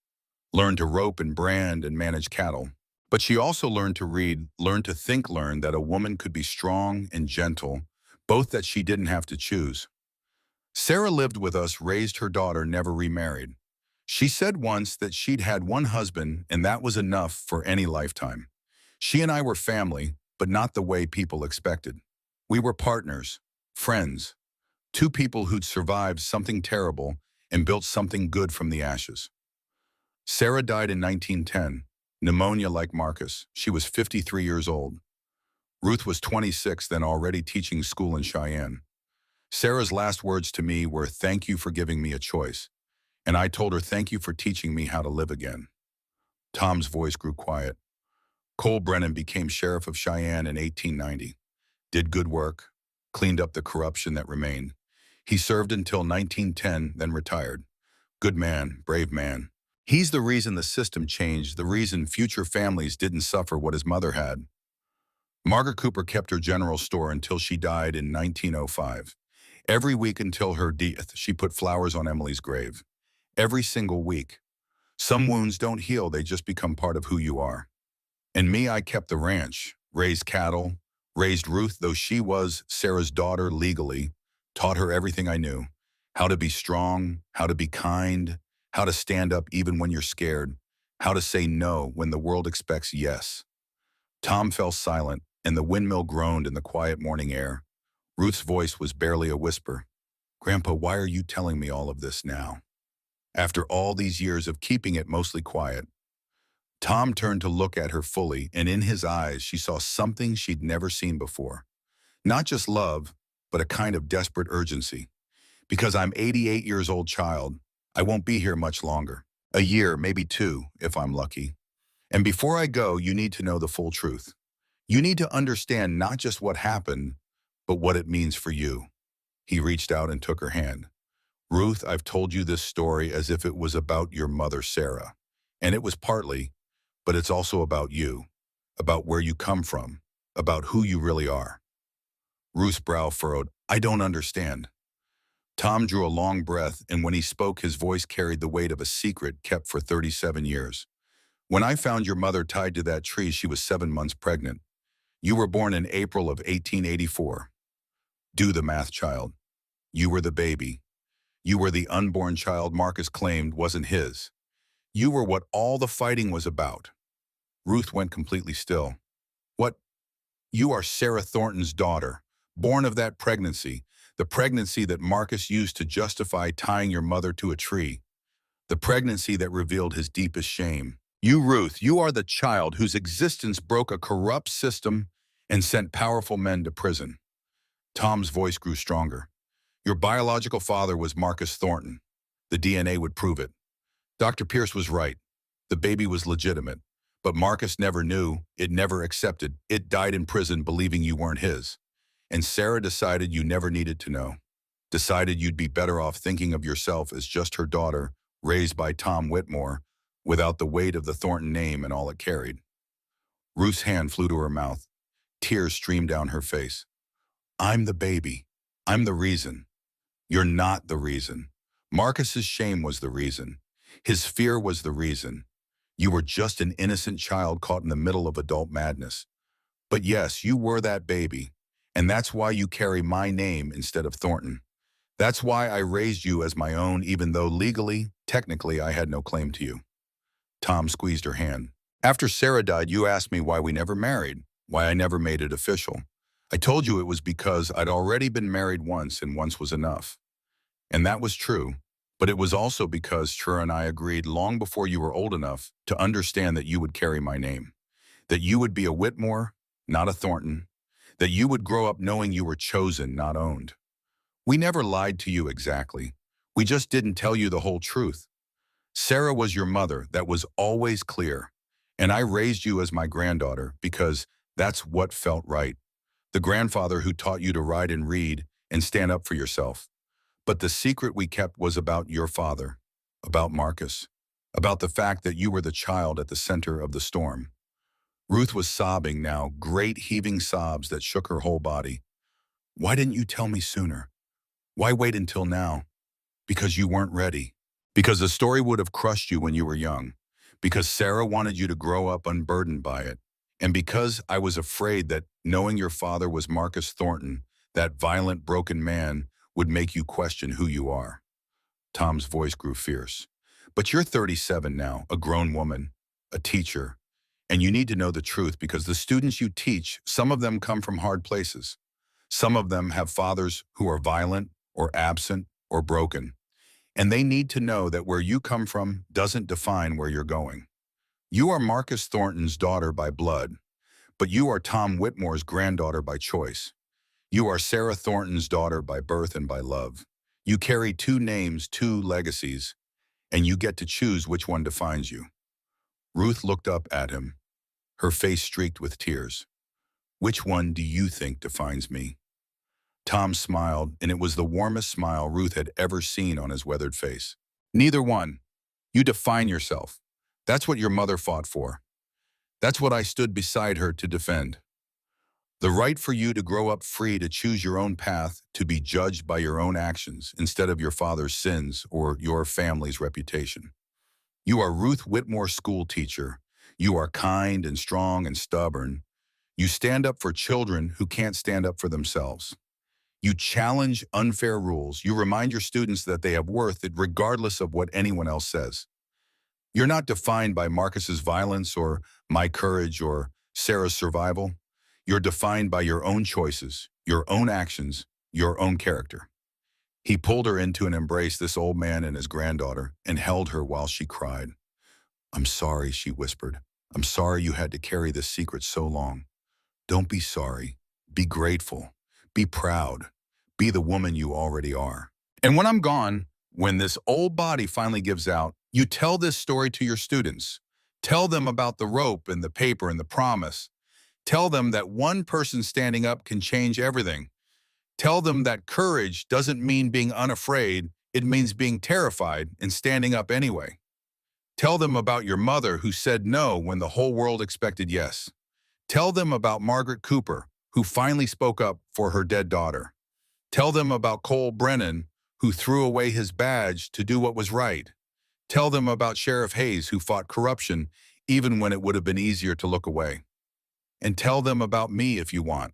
learned to rope and brand and manage cattle. But she also learned to read, learned to think, learned that a woman could be strong and gentle, both that she didn't have to choose. Sarah lived with us, raised her daughter, never remarried. She said once that she'd had one husband and that was enough for any lifetime. She and I were family, but not the way people expected. We were partners, friends, two people who'd survived something terrible and built something good from the ashes. Sarah died in 1910, pneumonia like Marcus. She was 53 years old. Ruth was 26, then already teaching school in Cheyenne. Sarah's last words to me were, "Thank you for giving me a choice." And I told her, "Thank you for teaching me how to live again." Tom's voice grew quiet. Cole Brennan became sheriff of Cheyenne in 1890, did good work, cleaned up the corruption that remained. He served until 1910, then retired. Good man, brave man. He's the reason the system changed, the reason future families didn't suffer what his mother had. Margaret Cooper kept her general store until she died in 1905. Every week until her death, she put flowers on Emily's grave. Every single week. Some wounds don't heal, they just become part of who you are. And me, I kept the ranch, raised cattle, raised Ruth, though she was Sarah's daughter legally, taught her everything I knew. How to be strong, how to be kind, how to stand up even when you're scared, how to say no when the world expects yes. Tom fell silent, and the windmill groaned in the quiet morning air. Ruth's voice was barely a whisper. "Grandpa, why are you telling me all of this now? After all these years of keeping it mostly quiet." Tom turned to look at her fully, and in his eyes she saw something she'd never seen before. Not just love, but a kind of desperate urgency. "Because I'm 88 years old, child. I won't be here much longer. A year, maybe two, if I'm lucky. And before I go, you need to know the full truth. You need to understand not just what happened, but what it means for you." He reached out and took her hand. "Ruth, I've told you this story as if it was about your mother, Sarah. And it was partly, but it's also about you, about where you come from, about who you really are." Ruth's brow furrowed. "I don't understand." Tom drew a long breath, and when he spoke, his voice carried the weight of a secret kept for 37 years. "When I found your mother tied to that tree, she was 7 months pregnant. You were born in April of 1884. Do the math, child. You were the baby. You were the unborn child Marcus claimed wasn't his. You were what all the fighting was about." Ruth went completely still. "What? You are Sarah Thornton's daughter, born of that pregnancy, the pregnancy that Marcus used to justify tying your mother to a tree, the pregnancy that revealed his deepest shame. You, Ruth, you are the child whose existence broke a corrupt system and sent powerful men to prison." Tom's voice grew stronger. "Your biological father was Marcus Thornton. The DNA would prove it. Dr. Pierce was right. The baby was legitimate. But Marcus never knew, it never accepted. It died in prison believing you weren't his. And Sarah decided you never needed to know. Decided you'd be better off thinking of yourself as just her daughter raised by Tom Whitmore, without the weight of the Thornton name and all it carried. Ruth's hand flew to her mouth. Tears streamed down her face. I'm the baby. I'm the reason. You're not the reason. Marcus's shame was the reason. His fear was the reason. You were just an innocent child caught in the middle of adult madness. But yes, you were that baby. And that's why you carry my name instead of Thornton. That's why I raised you as my own, even though legally, technically, I had no claim to you. Tom squeezed her hand. After Sarah died, you asked me why we never married, why I never made it official. I told you it was because I'd already been married once and once was enough. And that was true. But it was also because Chur and I agreed long before you were old enough to understand that you would carry my name, that you would be a Whitmore, not a Thornton, that you would grow up knowing you were chosen, not owned. We never lied to you exactly. We just didn't tell you the whole truth. Sarah was your mother, that was always clear. And I raised you as my granddaughter because that's what felt right. The grandfather who taught you to write and read and stand up for yourself. But the secret we kept was about your father, about Marcus, about the fact that you were the child at the center of the storm. Ruth was sobbing now, great heaving sobs that shook her whole body. Why didn't you tell me sooner? Why wait until now? Because you weren't ready. Because the story would have crushed you when you were young. Because Sarah wanted you to grow up unburdened by it. And because I was afraid that knowing your father was Marcus Thornton, that violent, broken man, would make you question who you are. Tom's voice grew fierce. But you're 37 now, a grown woman, a teacher, and you need to know the truth because the students you teach, some of them come from hard places. Some of them have fathers who are violent or absent or broken, and they need to know that where you come from doesn't define where you're going. You are Marcus Thornton's daughter by blood, but you are Tom Whitmore's granddaughter by choice. You are Sarah Thornton's daughter by birth and by love. You carry two names, two legacies, and you get to choose which one defines you. Ruth looked up at him, her face streaked with tears. Which one do you think defines me? Tom smiled, and it was the warmest smile Ruth had ever seen on his weathered face. Neither one. You define yourself. That's what your mother fought for. That's what I stood beside her to defend. The right for you to grow up free to choose your own path, to be judged by your own actions instead of your father's sins or your family's reputation. You are Ruth Whitmore, school teacher. You are kind and strong and stubborn. You stand up for children who can't stand up for themselves. You challenge unfair rules. You remind your students that they have worth regardless of what anyone else says. You're not defined by Marcus's violence or my courage or Sarah's survival. You're defined by your own choices, your own actions, your own character. He pulled her into an embrace, this old man and his granddaughter, and held her while she cried. I'm sorry, she whispered. I'm sorry you had to carry this secret so long. Don't be sorry. Be grateful. Be proud. Be the woman you already are. And when I'm gone, when this old body finally gives out, you tell this story to your students. Tell them about the rope and the paper and the promise. Tell them that one person standing up can change everything. Tell them that courage doesn't mean being unafraid, it means being terrified and standing up anyway. Tell them about your mother who said no when the whole world expected yes. Tell them about Margaret Cooper, who finally spoke up for her dead daughter. Tell them about Cole Brennan, who threw away his badge to do what was right. Tell them about Sheriff Hayes, who fought corruption even when it would have been easier to look away. And tell them about me if you want.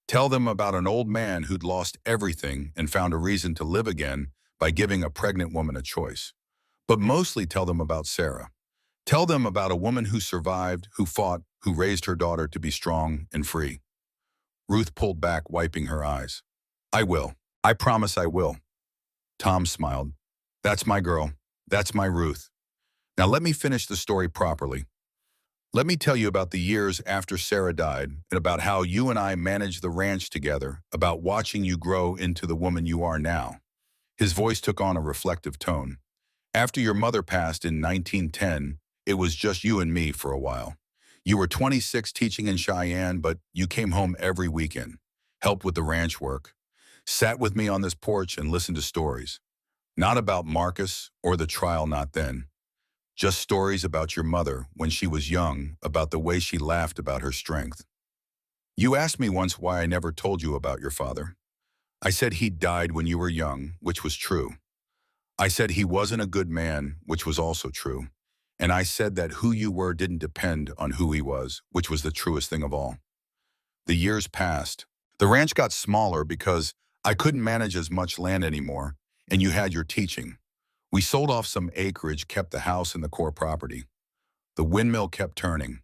Tell them about an old man who'd lost everything and found a reason to live again by giving a pregnant woman a choice. But mostly tell them about Sarah. Tell them about a woman who survived, who fought, who raised her daughter to be strong and free. Ruth pulled back, wiping her eyes. I will. I promise I will. Tom smiled. That's my girl. That's my Ruth. Now let me finish the story properly. Let me tell you about the years after Sarah died and about how you and I managed the ranch together, about watching you grow into the woman you are now. His voice took on a reflective tone. After your mother passed in 1910, it was just you and me for a while. You were 26 teaching in Cheyenne, but you came home every weekend, helped with the ranch work, sat with me on this porch and listened to stories. Not about Marcus or the trial not then. Just stories about your mother when she was young, about the way she laughed about her strength. You asked me once why I never told you about your father. I said he died when you were young, which was true. I said he wasn't a good man, which was also true. And I said that who you were didn't depend on who he was, which was the truest thing of all. The years passed. The ranch got smaller because I couldn't manage as much land anymore, and you had your teaching. We sold off some acreage, kept the house and the core property. The windmill kept turning.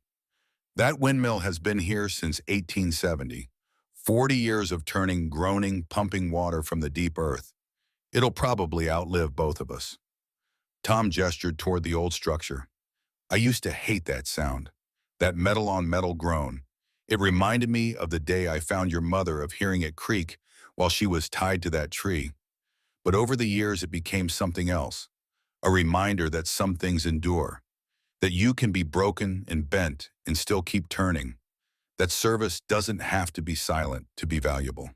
That windmill has been here since 1870. 40 years of turning, groaning, pumping water from the deep earth. It'll probably outlive both of us. Tom gestured toward the old structure. I used to hate that sound, that metal-on-metal groan. It reminded me of the day I found your mother, of hearing it creak while she was tied to that tree. But over the years it became something else, a reminder that some things endure, that you can be broken and bent and still keep turning, that service doesn't have to be silent to be valuable.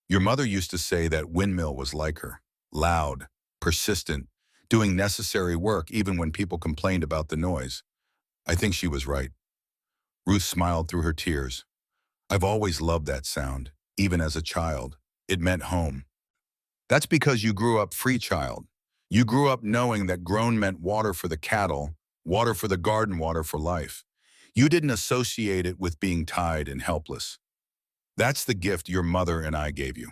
Your mother used to say that windmill was like her, loud, persistent, doing necessary work even when people complained about the noise. I think she was right. Ruth smiled through her tears. I've always loved that sound, even as a child. It meant home. That's because you grew up free, child. You grew up knowing that grown meant water for the cattle, water for the garden, water for life. You didn't associate it with being tied and helpless. That's the gift your mother and I gave you.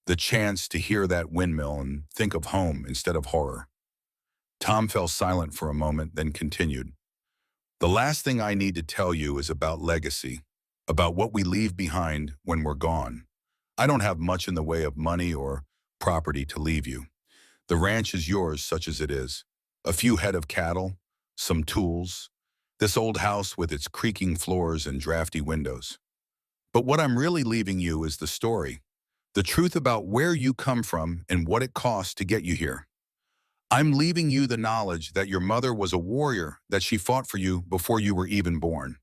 The chance to hear that windmill and think of home instead of horror. Tom fell silent for a moment, then continued. The last thing I need to tell you is about legacy, about what we leave behind when we're gone. I don't have much in the way of money or property to leave you. The ranch is yours, such as it is. A few head of cattle, some tools, this old house with its creaking floors and drafty windows. But what I'm really leaving you is the story, the truth about where you come from and what it cost to get you here. I'm leaving you the knowledge that your mother was a warrior, that she fought for you before you were even born.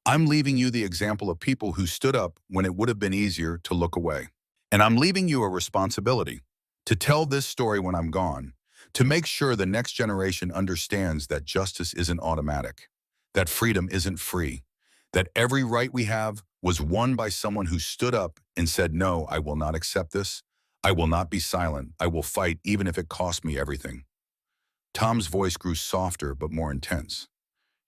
I'm leaving you the example of people who stood up when it would have been easier to look away. And I'm leaving you a responsibility to tell this story when I'm gone, to make sure the next generation understands that justice isn't automatic, that freedom isn't free, that every right we have was won by someone who stood up and said, no, I will not accept this. I will not be silent. I will fight even if it costs me everything. Tom's voice grew softer but more intense.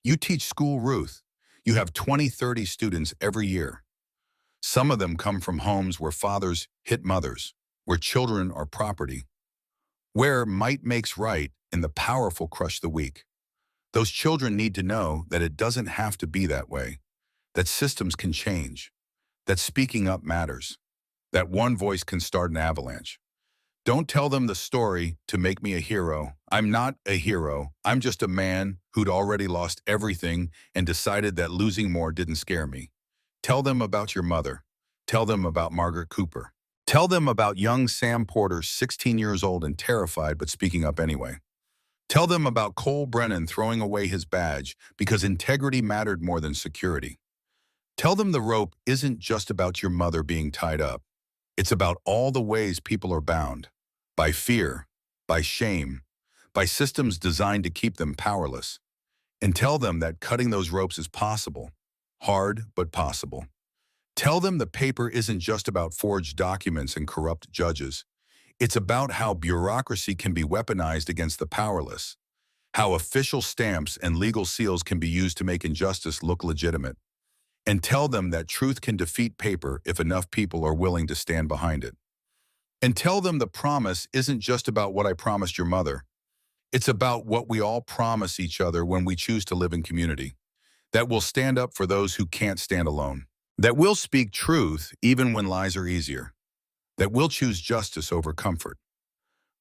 You teach school, Ruth. You have 20, 30 students every year. Some of them come from homes where fathers hit mothers, where children are property, where might makes right and the powerful crush the weak. Those children need to know that it doesn't have to be that way, that systems can change, that speaking up matters, that one voice can start an avalanche. Don't tell them the story to make me a hero. I'm not a hero. I'm just a man who'd already lost everything and decided that losing more didn't scare me. Tell them about your mother. Tell them about Margaret Cooper. Tell them about young Sam Porter, 16 years old and terrified but speaking up anyway. Tell them about Cole Brennan throwing away his badge because integrity mattered more than security. Tell them the rope isn't just about your mother being tied up. It's about all the ways people are bound, by fear, by shame, by systems designed to keep them powerless. And tell them that cutting those ropes is possible, hard but possible. Tell them the paper isn't just about forged documents and corrupt judges. It's about how bureaucracy can be weaponized against the powerless, how official stamps and legal seals can be used to make injustice look legitimate. And tell them that truth can defeat paper if enough people are willing to stand behind it. And tell them the promise isn't just about what I promised your mother. It's about what we all promise each other when we choose to live in community, that we'll stand up for those who can't stand alone, that we'll speak truth even when lies are easier, that we'll choose justice over comfort.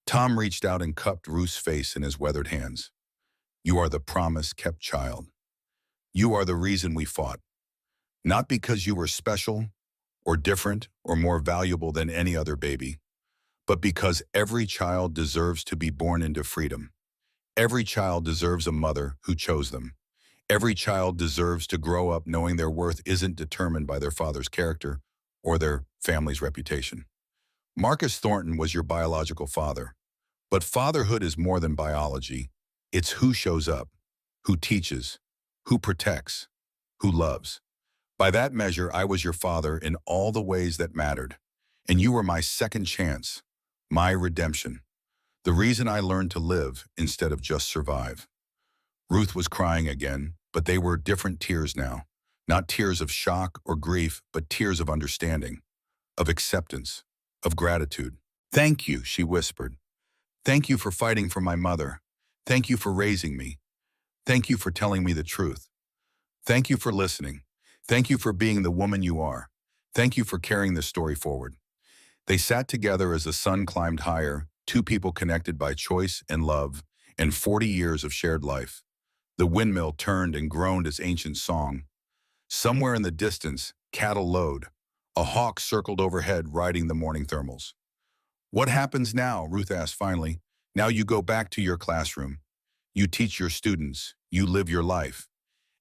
Tom reached out and cupped Ruth's face in his weathered hands. You are the promise-kept child. You are the reason we fought. Not because you were special or different or more valuable than any other baby, but because every child deserves to be born into freedom. Every child deserves a mother who chose them. Every child deserves to grow up knowing their worth isn't determined by their father's character or their family's reputation. Marcus Thornton was your biological father, But fatherhood is more than biology. It's who shows up, who teaches, who protects, who loves. By that measure, I was your father in all the ways that mattered. And you were my second chance, my redemption, the reason I learned to live instead of just survive. Ruth was crying again, but they were different tears now. Not tears of shock or grief, but tears of understanding, of acceptance, of gratitude. Thank you, she whispered. Thank you for fighting for my mother. Thank you for raising me. Thank you for telling me the truth. Thank you for listening. Thank you for being the woman you are. Thank you for carrying this story forward. They sat together as the sun climbed higher, two people connected by choice and love, and 40 years of shared life. The windmill turned and groaned its ancient song. Somewhere in the distance, cattle lowed. A hawk circled overhead, riding the morning thermals. What happens now? Ruth asked finally. Now you go back to your classroom. You teach your students. You live your life.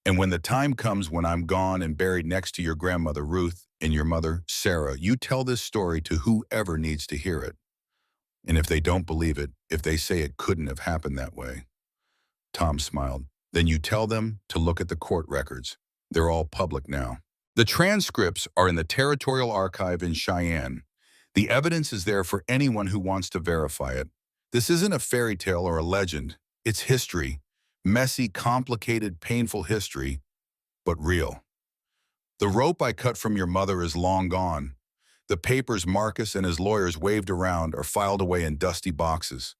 And when the time comes when I'm gone and buried next to your grandmother, Ruth, and your mother, Sarah, you tell this story to whoever needs to hear it. And if they don't believe it, if they say it couldn't have happened that way, Tom smiled, then you tell them to look at the court records. They're all public now. The transcripts are in the Territorial Archive in Cheyenne. The evidence is there for anyone who wants to verify it. This isn't a fairy tale or a legend. It's history. Messy, complicated, painful history, but real. The rope I cut from your mother is long gone. The papers Marcus and his lawyers waved around are filed away in dusty boxes.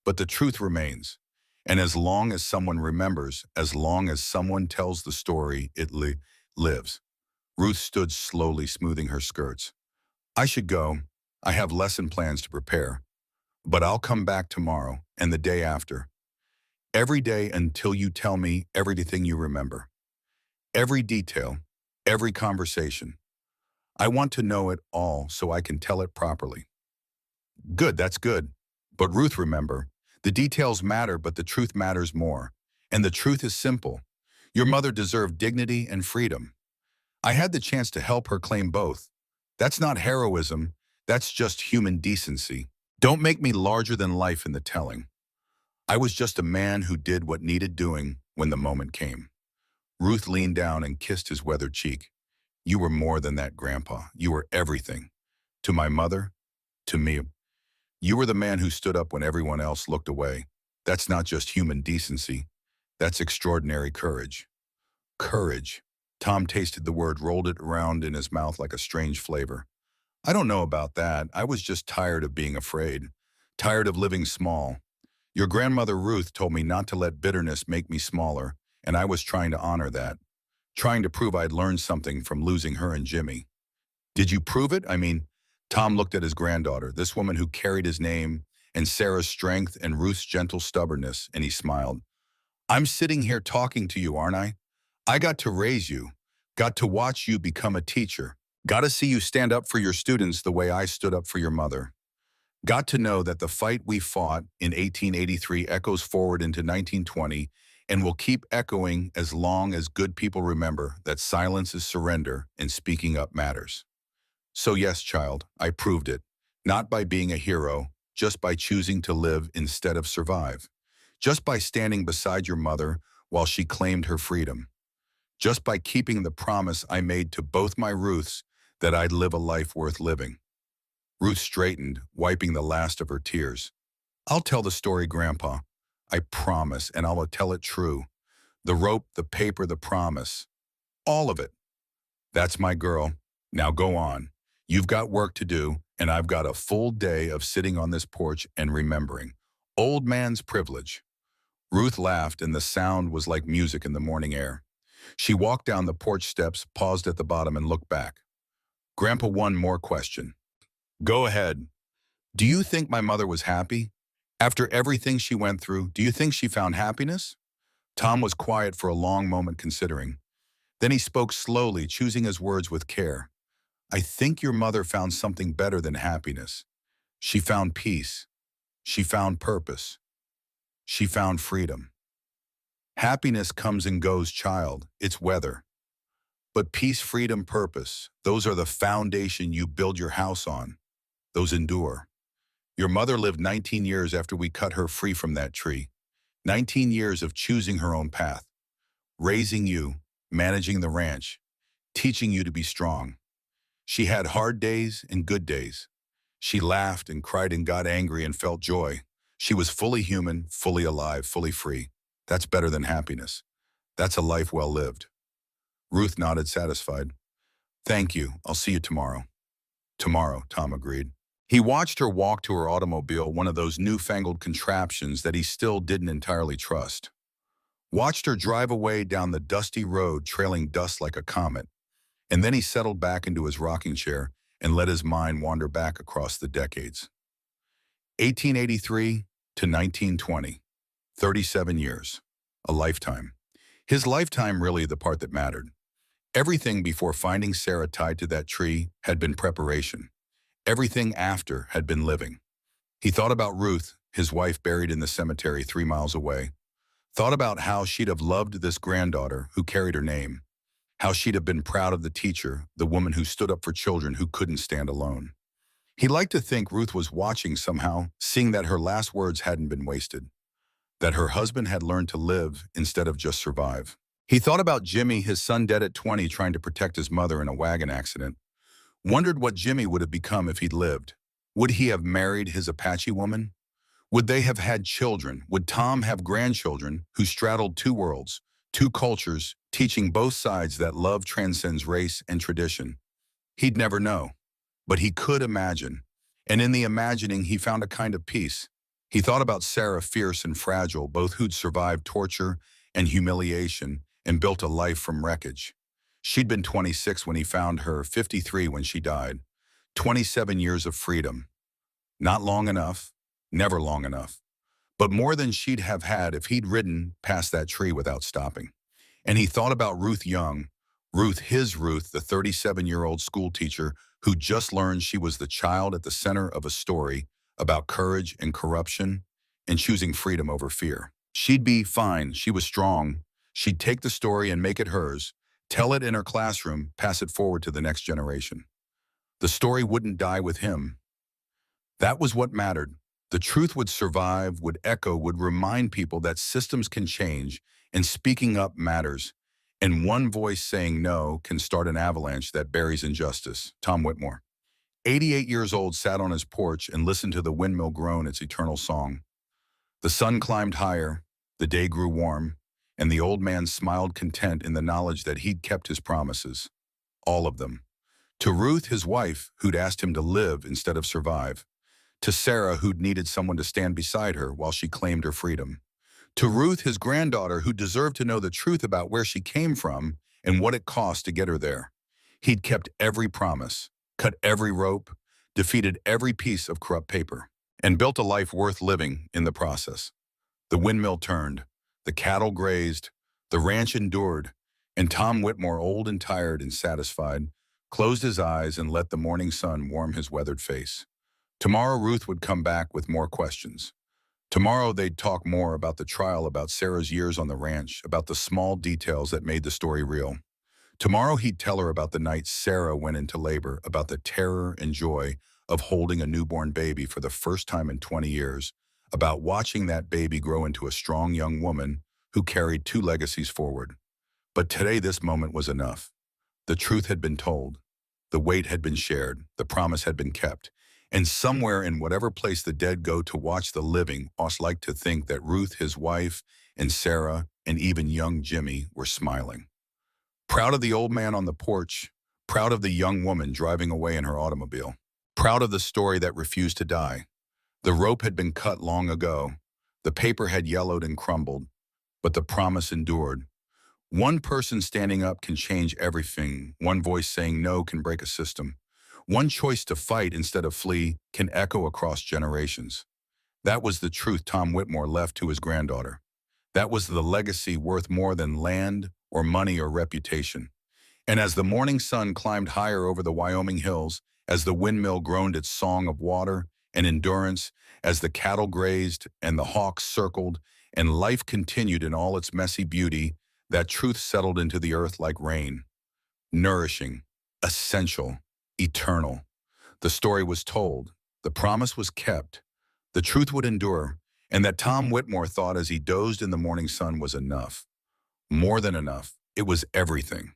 But the truth remains. And as long as someone remembers, as long as someone tells the story, it lives. Ruth stood slowly, smoothing her skirts. I should go. I have lesson plans to prepare. But I'll come back tomorrow and the day after. Every day until you tell me everything you remember. Every detail, every conversation. I want to know it all so I can tell it properly. Good, that's good. But Ruth, remember, the details matter, but the truth matters more. And the truth is simple. Your mother deserved dignity and freedom. I had the chance to help her claim both. That's not heroism, that's just human decency. Don't make me larger than life in the telling. I was just a man who did what needed doing when the moment came. Ruth leaned down and kissed his weathered cheek. You were more than that, Grandpa. You were everything. To my mother, to me. You were the man who stood up when everyone else looked away. That's not just human decency. That's extraordinary courage. Courage. Tom tasted the word, rolled it around in his mouth like a strange flavor. I don't know about that. I was just tired of being afraid. Tired of living small. Your grandmother Ruth told me not to let bitterness make me smaller, and I was trying to honor that. Trying to prove I'd learned something from losing her and Jimmy. Did you prove it? I mean, Tom looked at his granddaughter, this woman who carried his name, and Sarah's strength and Ruth's gentle stubbornness, and he smiled. I'm sitting here talking to you, aren't I? I got to raise you, got to watch you become a teacher, got to see you stand up for your students the way I stood up for your mother. Got to know that the fight we fought in 1883 echoes forward into 1920 and will keep echoing as long as good people remember that silence is surrender and speaking up matters. So yes, child, I proved it. Not by being a hero, just by choosing to live instead of survive. Just by standing beside your mother while she claimed her freedom. Just by keeping the promise I made to both my Ruths that I'd live a life worth living. Ruth straightened, wiping the last of her tears. I'll tell the story, Grandpa. I promise, and I'll tell it true. The rope, the paper, the promise. All of it. That's my girl. Now go on. You've got work to do, and I've got a full day of sitting on this porch and remembering. Old man's privilege. Ruth laughed, and the sound was like music in the morning air. She walked down the porch steps, paused at the bottom, and looked back. Grandpa, one more question. Go ahead. Do you think my mother was happy? After everything she went through, do you think she found happiness? Tom was quiet for a long moment, considering. Then he spoke slowly, choosing his words with care. I think your mother found something better than happiness. She found peace. She found purpose. She found freedom. Happiness comes and goes, child. It's weather. But peace, freedom, purpose, those are the foundation you build your house on. Those endure. Your mother lived 19 years after we cut her free from that tree. 19 years of choosing her own path, raising you, managing the ranch, teaching you to be strong. She had hard days and good days. She laughed and cried and got angry and felt joy. She was fully human, fully alive, fully free. That's better than happiness. That's a life well lived. Ruth nodded, satisfied. Thank you. I'll see you tomorrow. Tomorrow, Tom agreed. He watched her walk to her automobile, one of those newfangled contraptions that he still didn't entirely trust. Watched her drive away down the dusty road, trailing dust like a comet. And then he settled back into his rocking chair and let his mind wander back across the decades. 1883 to 1920, 37 years, a lifetime. His lifetime really the part that mattered. Everything before finding Sarah tied to that tree had been preparation. Everything after had been living. He thought about Ruth, his wife buried in the cemetery 3 miles away. Thought about how she'd have loved this granddaughter who carried her name. How she'd have been proud of the teacher, the woman who stood up for children who couldn't stand alone. He liked to think Ruth was watching somehow, seeing that her last words hadn't been wasted. That her husband had learned to live instead of just survive. He thought about Jimmy, his son dead at 20, trying to protect his mother in a wagon accident. Wondered what Jimmy would have become if he'd lived. Would he have married his Apache woman? Would they have had children? Would Tom have grandchildren who straddled two worlds, two cultures, teaching both sides that love transcends race and tradition? He'd never know, but he could imagine. And in the imagining, he found a kind of peace. He thought about Sarah, fierce and fragile, both who'd survived torture and humiliation and built a life from wreckage. She'd been 26 when he found her, 53 when she died. 27 years of freedom. Not long enough, never long enough, but more than she'd have had if he'd ridden past that tree without stopping. And he thought about Ruth Young, his Ruth, the 37-year-old school teacher who just learned she was the child at the center of a story about courage and corruption and choosing freedom over fear. She'd be fine. She was strong. She'd take the story and make it hers, tell it in her classroom, pass it forward to the next generation. The story wouldn't die with him. That was what mattered. The truth would survive, would echo, would remind people that systems can change and speaking up matters. And one voice saying no can start an avalanche that buries injustice. Tom Whitmore, 88 years old, sat on his porch and listened to the windmill groan its eternal song. The sun climbed higher, the day grew warm, and the old man smiled content in the knowledge that he'd kept his promises. All of them. To Ruth, his wife, who'd asked him to live instead of survive. To Sarah, who'd needed someone to stand beside her while she claimed her freedom. To Ruth, his granddaughter, who deserved to know the truth about where she came from and what it cost to get her there. He'd kept every promise, cut every rope, defeated every piece of corrupt paper, and built a life worth living in the process. The windmill turned, the cattle grazed, the ranch endured, and Tom Whitmore, old and tired and satisfied, closed his eyes and let the morning sun warm his weathered face. Tomorrow Ruth would come back with more questions. Tomorrow they'd talk more about the trial, about Sarah's years on the ranch, about the small details that made the story real. Tomorrow he'd tell her about the night Sarah went into labor, about the terror and joy of holding a newborn baby for the first time in 20 years, about watching that baby grow into a strong young woman who carried two legacies forward. But today this moment was enough. The truth had been told. The weight had been shared. The promise had been kept. And somewhere in whatever place the dead go to watch the living, Oss liked to think that Ruth, his wife, and Sarah, and even young Jimmy were smiling. Proud of the old man on the porch, proud of the young woman driving away in her automobile, proud of the story that refused to die. The rope had been cut long ago. The paper had yellowed and crumbled, but the promise endured. One person standing up can change everything. One voice saying no can break a system. One choice to fight instead of flee can echo across generations. That was the truth Tom Whitmore left to his granddaughter. That was the legacy worth more than land or money or reputation. And as the morning sun climbed higher over the Wyoming hills, as the windmill groaned its song of water and endurance, as the cattle grazed and the hawks circled, and life continued in all its messy beauty, that truth settled into the earth like rain. Nourishing, essential, eternal. The story was told. The promise was kept. The truth would endure, and that Tom Whitmore thought as he dozed in the morning sun was enough. More than enough. It was everything.